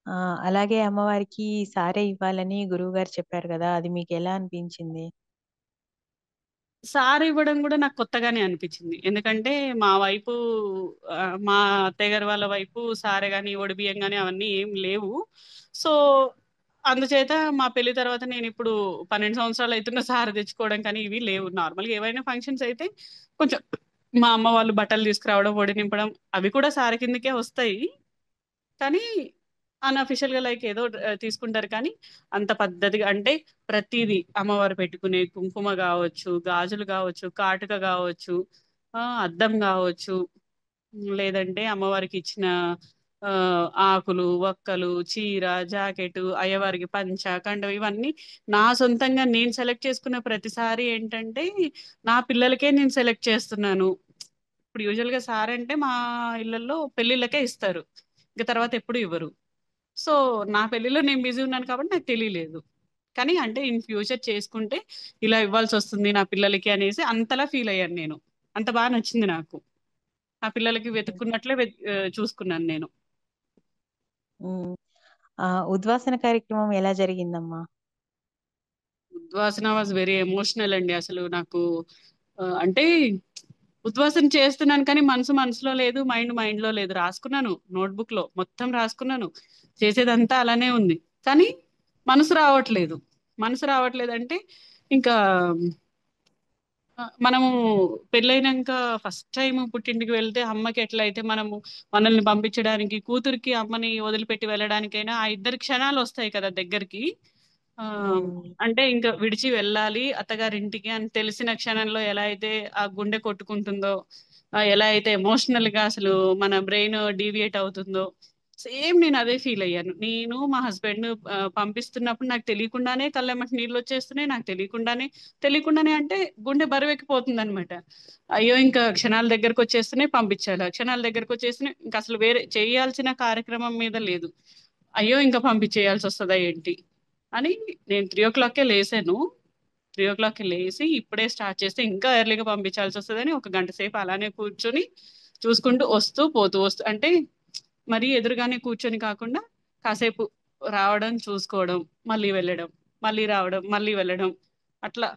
Speaker 2: ఆ అలాగే అమ్మవారికి సారే ఇవ్వాలని గురువుగారు చెప్పారు కదా, అది మీకు ఎలా అనిపించింది?
Speaker 1: సారీ ఇవ్వడం కూడా నాకు కొత్తగానే అనిపించింది. ఎందుకంటే మా వైపు ఆ, మా అత్తయ్య గారి వాళ్ళ వైపు సారే గాని ఒడి బియ్యం గాని అవన్నీ ఏం లేవు. సో అందుచేత మా పెళ్లి తర్వాత నేను ఇప్పుడు 12 సంవత్సరాలు అవుతున్న సారి తెచ్చుకోవడం కానీ ఇవి లేవు. నార్మల్గా ఏవైనా ఫంక్షన్స్ అయితే కొంచెం మా అమ్మ వాళ్ళు బట్టలు తీసుకురావడం, ఒడి నింపడం, అవి కూడా సారి కిందకే వస్తాయి. కానీ అన్అఫిషియల్ గా లైక్ ఏదో తీసుకుంటారు. కానీ అంత పద్ధతిగా అంటే ప్రతిదీ అమ్మవారు పెట్టుకునే కుంకుమ కావచ్చు, గాజులు కావచ్చు, కాటుక కావచ్చు, అద్దం కావచ్చు, లేదంటే అమ్మవారికి ఇచ్చిన ఆ ఆకులు, వక్కలు, చీర, జాకెట్, అయ్యవారికి పంచ, కండం, ఇవన్నీ నా సొంతంగా నేను సెలెక్ట్ చేసుకున్న ప్రతిసారి ఏంటంటే నా పిల్లలకే నేను సెలెక్ట్ చేస్తున్నాను. ఇప్పుడు యూజువల్ గా సార్ అంటే మా ఇళ్లలో పెళ్లిళ్ళకే ఇస్తారు, ఇంకా తర్వాత ఎప్పుడు ఇవ్వరు. సో నా పెళ్లిలో నేను బిజీ ఉన్నాను కాబట్టి నాకు తెలియలేదు. కానీ అంటే ఇన్ ఫ్యూచర్ చేసుకుంటే ఇలా ఇవ్వాల్సి వస్తుంది నా పిల్లలకి అనేసి అంతలా ఫీల్ అయ్యాను నేను. అంత బాగా నచ్చింది నాకు. నా పిల్లలకి వెతుక్కున్నట్లే చూసుకున్నాను నేను.
Speaker 2: ఉమ్, ఉద్వాసన కార్యక్రమం ఎలా జరిగిందమ్మా?
Speaker 1: ఉద్వాసన వాజ్ వెరీ ఎమోషనల్ అండి. అసలు నాకు అంటే ఉద్వాసన చేస్తున్నాను కానీ మనసు మనసులో లేదు, మైండ్ మైండ్ లో లేదు. రాసుకున్నాను నోట్బుక్ లో మొత్తం రాసుకున్నాను, చేసేదంతా అలానే ఉంది. కానీ మనసు రావట్లేదు. మనసు రావట్లేదు అంటే ఇంకా మనము పెళ్ళైనాక ఫస్ట్ టైం పుట్టింటికి వెళ్తే అమ్మకి ఎట్లయితే మనము మనల్ని పంపించడానికి, కూతురికి అమ్మని వదిలిపెట్టి వెళ్ళడానికైనా ఆ ఇద్దరు క్షణాలు వస్తాయి కదా దగ్గరికి. ఆ
Speaker 2: ఉమ్,
Speaker 1: అంటే ఇంకా విడిచి వెళ్ళాలి అత్తగారింటికి అని తెలిసిన క్షణంలో ఎలా అయితే ఆ గుండె కొట్టుకుంటుందో, ఎలా అయితే ఎమోషనల్ గా అసలు మన బ్రెయిన్ డీవియేట్ అవుతుందో, సేమ్ నేను అదే ఫీల్ అయ్యాను. నేను మా హస్బెండ్ పంపిస్తున్నప్పుడు నాకు తెలియకుండానే కళ్ళెమ్మట నీళ్ళు వచ్చేస్తున్నాయి. నాకు తెలియకుండానే అంటే గుండె బరువెక్కిపోతుందనమాట. అయ్యో! ఇంకా క్షణాల దగ్గరకొచ్చేస్తున్నాయి పంపించాలా. క్షణాల దగ్గరకొచ్చేసినాయి ఇంక అసలు వేరే చేయాల్సిన కార్యక్రమం మీద లేదు. అయ్యో! ఇంకా పంపించేయాల్సొస్తదా ఏంటి? అని నేను 3:00కే లేసాను. 3:00కి లేసి ఇప్పుడే స్టార్ట్ చేస్తే ఇంకా ఎర్లీగా పంపించాల్సొస్తదని ఒక గంట సేపు అలానే కూర్చొని చూసుకుంటూ వస్తూ, పోతూ వస్తూ అంటే మరీ ఎదురుగానే కూర్చొని కాకుండా కాసేపు రావడం, చూసుకోవడం, మళ్ళీ వెళ్ళడం, మళ్ళీ రావడం, మళ్ళీ వెళ్ళడం. అట్లా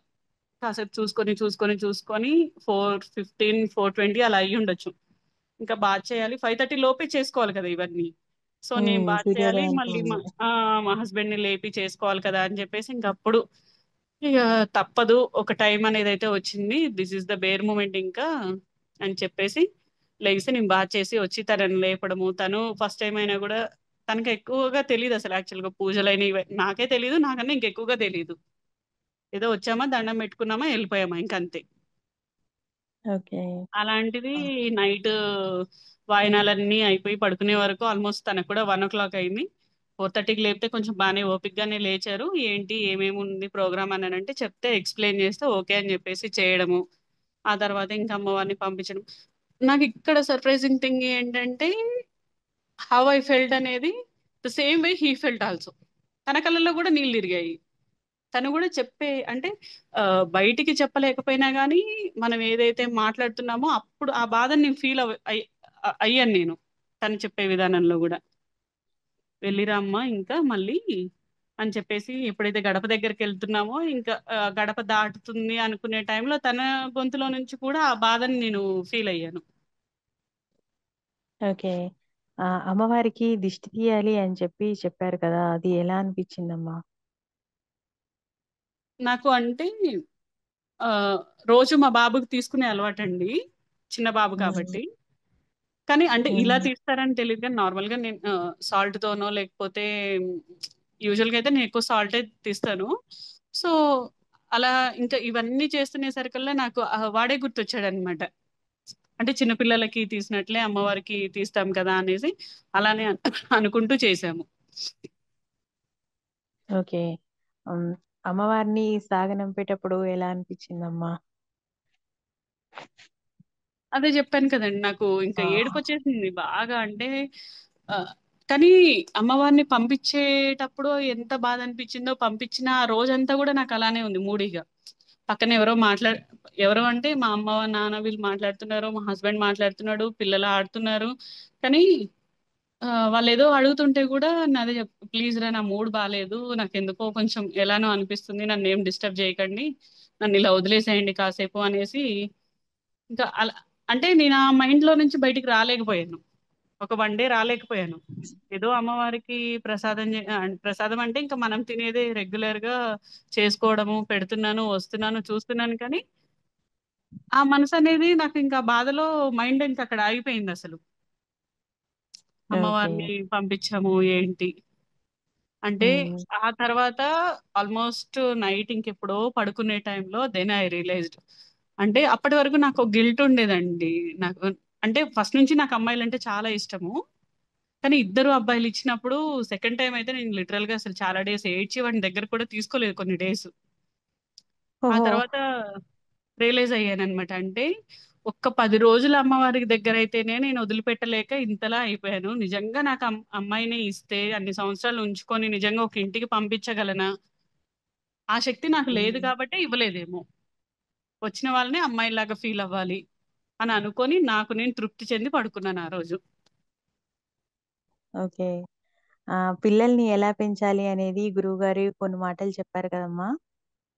Speaker 1: కాసేపు చూసుకొని 4:15, 4:20 అలా అయ్యుండొచ్చు. ఇంకా బాత్ చేయాలి. 5:30 లోపే చేసుకోవాలి కదా ఇవన్నీ. సో, నేను బాత్ చేయాలి.
Speaker 2: సూర్యోదయానికి
Speaker 1: మళ్ళీ
Speaker 2: ముందు.
Speaker 1: మా హస్బెండ్‌ని లేపి చేసుకోవాలి కదా! అని చెప్పేసి ఇంకప్పుడు ఇగ తప్పదు. ఒక టైం అనేదైతే వచ్చింది. This is the bare moment ఇంకా అని చెప్పేసి లెగిసి నేను చేసి వచ్చి తనని లేపడము. తను ఫస్ట్ టైమ్ అయినా గూడా తనకి ఎక్కువగా తెలీదసలు యాక్చువల్‌గా పూజలని నాకే తెలీదు. నాకన్నా ఇంకెక్కువగా తెలీదు. ఏదో వచ్చామా, దండం పెట్టుకున్నామా, ఎళ్ళిపోయామా ఇంకంతే.
Speaker 2: ఓకే.
Speaker 1: అలాంటిది నైట్ వాయినాలన్నీ అయిపోయి పడుకునే వరకు ఆల్మోస్ట్ తనకు కూడా 1:00 అయింది. 4:30కి లేపితే కొంచెం బానే ఓపికగానే లేచారు. ఏంటి ఏమేమి ఉంది ప్రోగ్రామ్ అననంటే చెప్తే ఎక్స్‌ప్లెయిన్ చేస్తే ఓకే అని చెప్పేసి చేయడము. ఆ తర్వాత ఇంకా అమ్మవారిని పంపించడం. నాకిక్కడ సర్ప్రైజింగ్ థింగ్ ఏంటంటే హౌ ఐ ఫెల్ట్ అనేది the same way he felt also. తన కళ్ళల్లో కూడా నీళ్ళు తిరిగాయి. తను కూడా అంటే బయటికి చెప్పలేకపోయినా గానీ మనం ఏదైతే మాట్లాడుతున్నామో అప్పుడు ఆ బాధని నేను ఫీల్ అయ్యాను నేను. తను చెప్పే విధానంలో గూడా. "వెళ్ళిరామ్మా ఇంకా మళ్ళీ" అని చెప్పేసి ఎప్పుడైతే గడప దగ్గరికెళ్తున్నామో ఇంకా గడప దాటుతుంది అనుకునే టైంలో తన గొంతులో నుంచి కూడా ఆ బాధని నేను ఫీల్ అయ్యాను.
Speaker 2: ఓకే. అమ్మవారికి దిష్టి తీయాలి అని చెప్పారు కదా! అది ఎలా అనిపిచ్చిందమ్మా?
Speaker 1: నాకు అంటే ఆహ్, రోజు మా బాబుకి తీసుకునే అలవాటండి. చిన్న బాబు
Speaker 2: హ్మ్.
Speaker 1: కాబట్టి. కానీ అంటే ఇలా
Speaker 2: హ్మ్.
Speaker 1: తీస్తారని తెలీదు గానీ నార్మల్‌గా నేను సాల్ట్‌తోనో లేకపోతే యూజువల్‌గా అయితే నేను ఎక్కువ సాల్టే తీస్తాను. సో, అలా ఇంకా ఇవన్నీ చేస్తునేసరికల్లా నాకు వాడే గుర్తొచ్చాడనమాట. అంటే చిన్న పిల్లలకి తీసినట్లే అమ్మవారికి తీస్తాం కదా! అనేసి అలానే అనుకుంటూ చేశాము.
Speaker 2: ఓకే. హ్మ్. అమ్మవారిని సాగనంపేటప్పుడు ఎలా అనిపిచ్చిందమ్మా?
Speaker 1: అదే జెప్పాను కదండీ! నాకు ఇంకా
Speaker 2: ఆ!
Speaker 1: ఏడుపొచ్చేసింది బాగా. అంటే ఆహ్, కానీ అమ్మవారిని పంపించేటప్పుడు ఎంత బాధనిపించిందో, పంపించిన ఆ రోజంతా గూడా నాకలానే ఉంది మూడీగా. పక్కన ఎవరో అంటే మా అమ్మ, నాన్న వీళ్ళు మాట్లాడుతున్నారు. మా హస్బెండ్ మాట్లాడుతున్నాడు. పిల్లలు ఆడుతున్నారు. కానీ వాళ్ళేదో అడుగుతుంటే గూడా అదే "ప్లీజ్ రా నా మూడ్ బాలేదు. నాకెందుకో కొంచెం ఎలానో అనిపిస్తుంది. నన్నేం డిస్టర్బ్ జేయకండి. నన్నిలా వదిలేసేయండి కాసేపు" అనేసి ఇంకా అలా అంటే నేను ఆ మైండ్‌లో నుంచి బయటికి రాలేకపోయాను. ఒక 1 డే రాలేకపోయాను. ఏదో అమ్మవారికి ప్రసాదం అంటే ఇంకా మనం తినేదే రెగ్యులర్‌గా చేసుకోవడము, పెడుతున్నాను, వస్తున్నాను, చూస్తున్నాను కానీ, ఆ మనసనేది నాకింకా బాధలో మైండ్ ఇంకక్కడ ఆగిపోయిందసలు.
Speaker 2: ఓకే.
Speaker 1: అమ్మవారిని పంపించాము ఏంటి? అంటే
Speaker 2: హ్మ్.
Speaker 1: ఆ తర్వాత ఆల్‌మోస్ట్ నైట్ ఇంకెప్పుడో పడుకునే టైంలో దెన్ ఐ రియలైజ్డ్. అంటే అప్పటి వరకు నాకో గిల్ట్ ఉండేదండి. నాకు అంటే ఫస్ట్ నుంచి నాకు అమ్మాయిలంటే చాలా ఇష్టము. కానీ ఇద్దరు అబ్బాయిలిచ్చినప్పుడు సెకండ్ టైమ్ అయితే నేను లిటరల్‌గా అసలు చాలా డేస్ ఏడ్చి వాడిని దగ్గరికి కూడా తీసుకోలేదు కొన్ని డేస్. ఆ
Speaker 2: ఓహో!
Speaker 1: తర్వాత రియలైజ్ అయ్యాననమాట. అంటే ఒక్క 10 రోజులు అమ్మవారికి దగ్గరైతేనే నేను వదిలిపెట్టలేక ఇంతలా అయిపోయాను. నిజంగా నాకు అమ్మాయిని ఇస్తే అన్ని సంవత్సరాలు ఉంచుకొని నిజంగా ఒక ఇంటికి పంపించగలనా? ఆ శక్తి నాకు లేదు
Speaker 2: హ్మ్.
Speaker 1: కాబట్టే ఇవ్వలేదేమో. వచ్చిన వాళ్ళని అమ్మాయిలాగా ఫీల్ అవ్వాలి అని అనుకోని నాకు నేను తృప్తి చెంది పడుకున్నాను ఆ రోజు.
Speaker 2: ఓకే. పిల్లల్ని ఎలా పెంచాలి అనేది గురువుగారు కొన్ని మాటలు చెప్పారు కదమ్మా!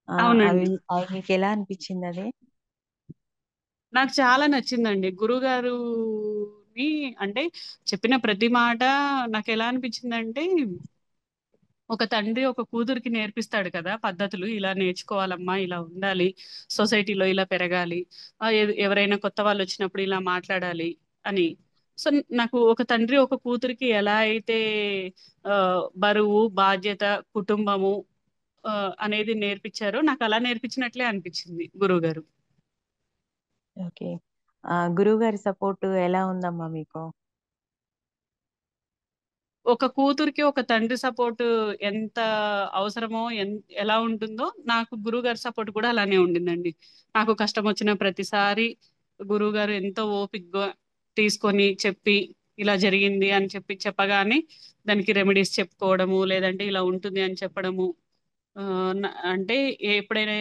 Speaker 1: అవునండి.
Speaker 2: అవి మీకెలా అనిపిచ్చిందది?
Speaker 1: నాకు చాలా నచ్చిందండి. గురువుగారుని అంటే చెప్పిన ప్రతి మాట నాకెలా అనిపించిందంటే, ఒక తండ్రి ఒక కూతురికి నేర్పిస్తాడు కదా! పద్ధతులు. ఇలా నేర్చుకోవాలమ్మా, ఇలా ఉండాలి, సొసైటీలో ఇలా పెరగాలి, ఎవరైనా కొత్త వాళ్ళొచ్చినప్పుడు ఇలా మాట్లాడాలి అని. సో, నాకు ఒక తండ్రి ఒక కూతురికి ఎలా అయితే బరువు, బాధ్యత, కుటుంబము అనేది నేర్పిచ్చారో నాకలా నేర్పించినట్లే అనిపించింది గురువుగారు.
Speaker 2: ఓకే. గురువుగారి సపోర్ట్ ఎలా ఉందమ్మా మీకు?
Speaker 1: ఒక కూతురికి ఒక తండ్రి సపోర్ట్ ఎంత అవసరమో ఎలా ఉంటుందో నాకు గురువు గారి సపోర్ట్ కూడా అలానే ఉండిందండి. నాకు కష్టం వచ్చిన ప్రతిసారి గురువు గారు ఎంతో ఓపికగా తీసుకొని చెప్పి ఇలా జరిగింది అని చెప్పి చెప్పగానే దానికి రెమెడీస్ చెప్పుకోవడము, లేదంటే ఇలా ఉంటుంది అని చెప్పడము. అంటే ఎప్పుడైనా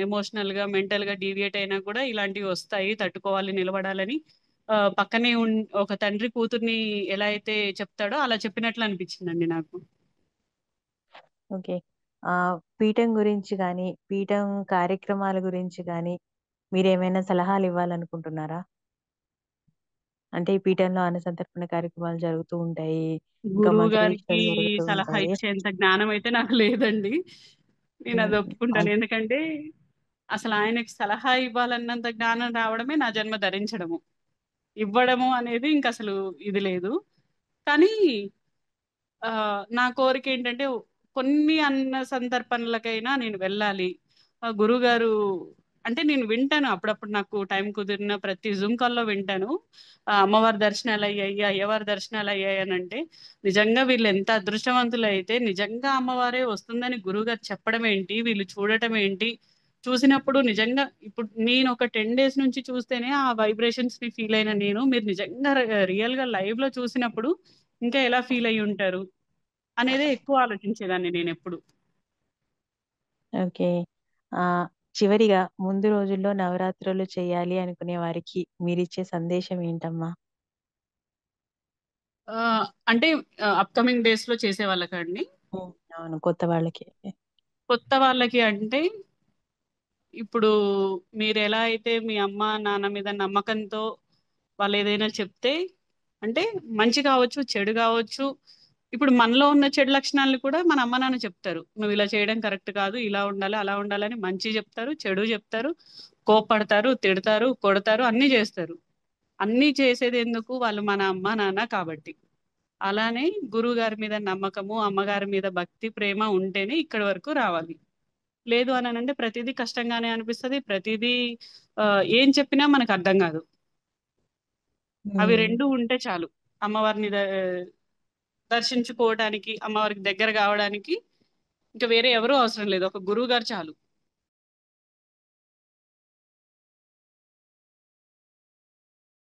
Speaker 1: ఎమోషనల్ గా మెంటల్ గా డీవియేట్ అయినా కూడా ఇలాంటివి వస్తాయి, తట్టుకోవాలి, నిలబడాలని పక్కనే ఒక తండ్రి కూతుర్ని ఎలా అయితే చెప్తాడో అలా చెప్పినట్లు అనిపించిందండి నాకు.
Speaker 2: ఓకే. పీఠం గురించి గాని, పీఠం కార్యక్రమాల గురించి గాని మీరేమైనా సలహాలివ్వాలనుకుంటున్నారా? అంటే ఈ పీఠంలో అన్నసంతర్పణ కార్యక్రమాలు జరుగుతూ ఉంటాయి. ఇంకా
Speaker 1: గురువు గారికి
Speaker 2: మంత్రదీక్షలు జరుగుతూ
Speaker 1: సలహా
Speaker 2: ఉంటాయి.
Speaker 1: ఇచ్చేంత జ్ఞానం అయితే నాకు లేదండి. నేను
Speaker 2: హ్మ్.
Speaker 1: అది ఒప్పుకుంటాను.
Speaker 2: అన్
Speaker 1: ఎందుకంటే అసలు ఆయనకి సలహా ఇవ్వాలన్నంత జ్ఞానం రావడమే నా జన్మ ధరించడము. ఇవ్వడము అనేది ఇంక అసలు ఇది లేదు. కానీ ఆ నా కోరిక ఏంటంటే కొన్ని అన్న సందర్భాలకైనా నేను వెళ్ళాలి. గురుగారు అంటే నేను వింటాను అప్పుడప్పుడు, నాకు టైం కుదిరిన ప్రతి జూమ్ కాల్లో వింటాను. అమ్మవారి దర్శనాలు అయ్యాయి, అయ్యవారి దర్శనాలు అయ్యాయి అని అంటే నిజంగా వీళ్ళు ఎంత అదృష్టవంతులు అయితే, నిజంగా అమ్మవారే వస్తుందని గురువుగారు చెప్పడం ఏంటి, వీళ్ళు చూడటం ఏంటి, చూసినప్పుడు నిజంగా ఇప్పుడు నేను ఒక 10 days నుంచి చూస్తేనే ఆ వైబ్రేషన్స్ ని ఫీల్ అయిన నేను, మీరు నిజంగా రియల్ గా లైవ్ లో చూసినప్పుడు ఇంకా ఎలా ఫీల్ అయ్యి ఉంటారు అనేదే ఎక్కువ ఆలోచించేదాన్ని నేను ఎప్పుడు.
Speaker 2: ఓకే. చివరిగా ముందు రోజుల్లో నవరాత్రులు చేయాలి అనుకునే వారికి మీరిచ్చే సందేశం ఏంటమ్మా?
Speaker 1: ఆ, అంటే అప్కమింగ్ డేస్ లో చేసే వాళ్ళకండి.
Speaker 2: హ్మ్. అవును. కొత్త వాళ్ళకి.
Speaker 1: కొత్త వాళ్ళకి అంటే ఇప్పుడు మీరు ఎలా అయితే మీ అమ్మ నాన్న మీద నమ్మకంతో వాళ్ళు ఏదైనా చెప్తే, అంటే మంచి కావచ్చు, చెడు కావచ్చు, ఇప్పుడు మనలో ఉన్న చెడు లక్షణాలను కూడా మన అమ్మ నాన్న చెప్తారు. నువ్వు ఇలా చేయడం కరెక్ట్ కాదు, ఇలా ఉండాలి, అలా ఉండాలని మంచి చెప్తారు, చెడు చెప్తారు, కోప్పడతారు, తిడతారు, కొడతారు, అన్నీ చేస్తారు. అన్నీ చేసేది ఎందుకు? వాళ్ళు మన అమ్మ నాన్న కాబట్టి. అలానే గురువు గారి మీద నమ్మకము, అమ్మగారి మీద భక్తి ప్రేమ ఉంటేనే ఇక్కడి వరకు రావాలి. లేదు అని అంటే ప్రతిదీ కష్టంగానే అనిపిస్తది. ప్రతిదీ ఆ, ఏం చెప్పినా మనకు అర్థం కాదు. అవి
Speaker 2: హ్మ్.
Speaker 1: రెండు ఉంటే చాలు అమ్మవారిని దర్శించుకోవడానికి, అమ్మవారికి దగ్గర కావడానికి ఇంకా వేరే ఎవరూ అవసరం లేదు, ఒక గురువు గారు చాలు.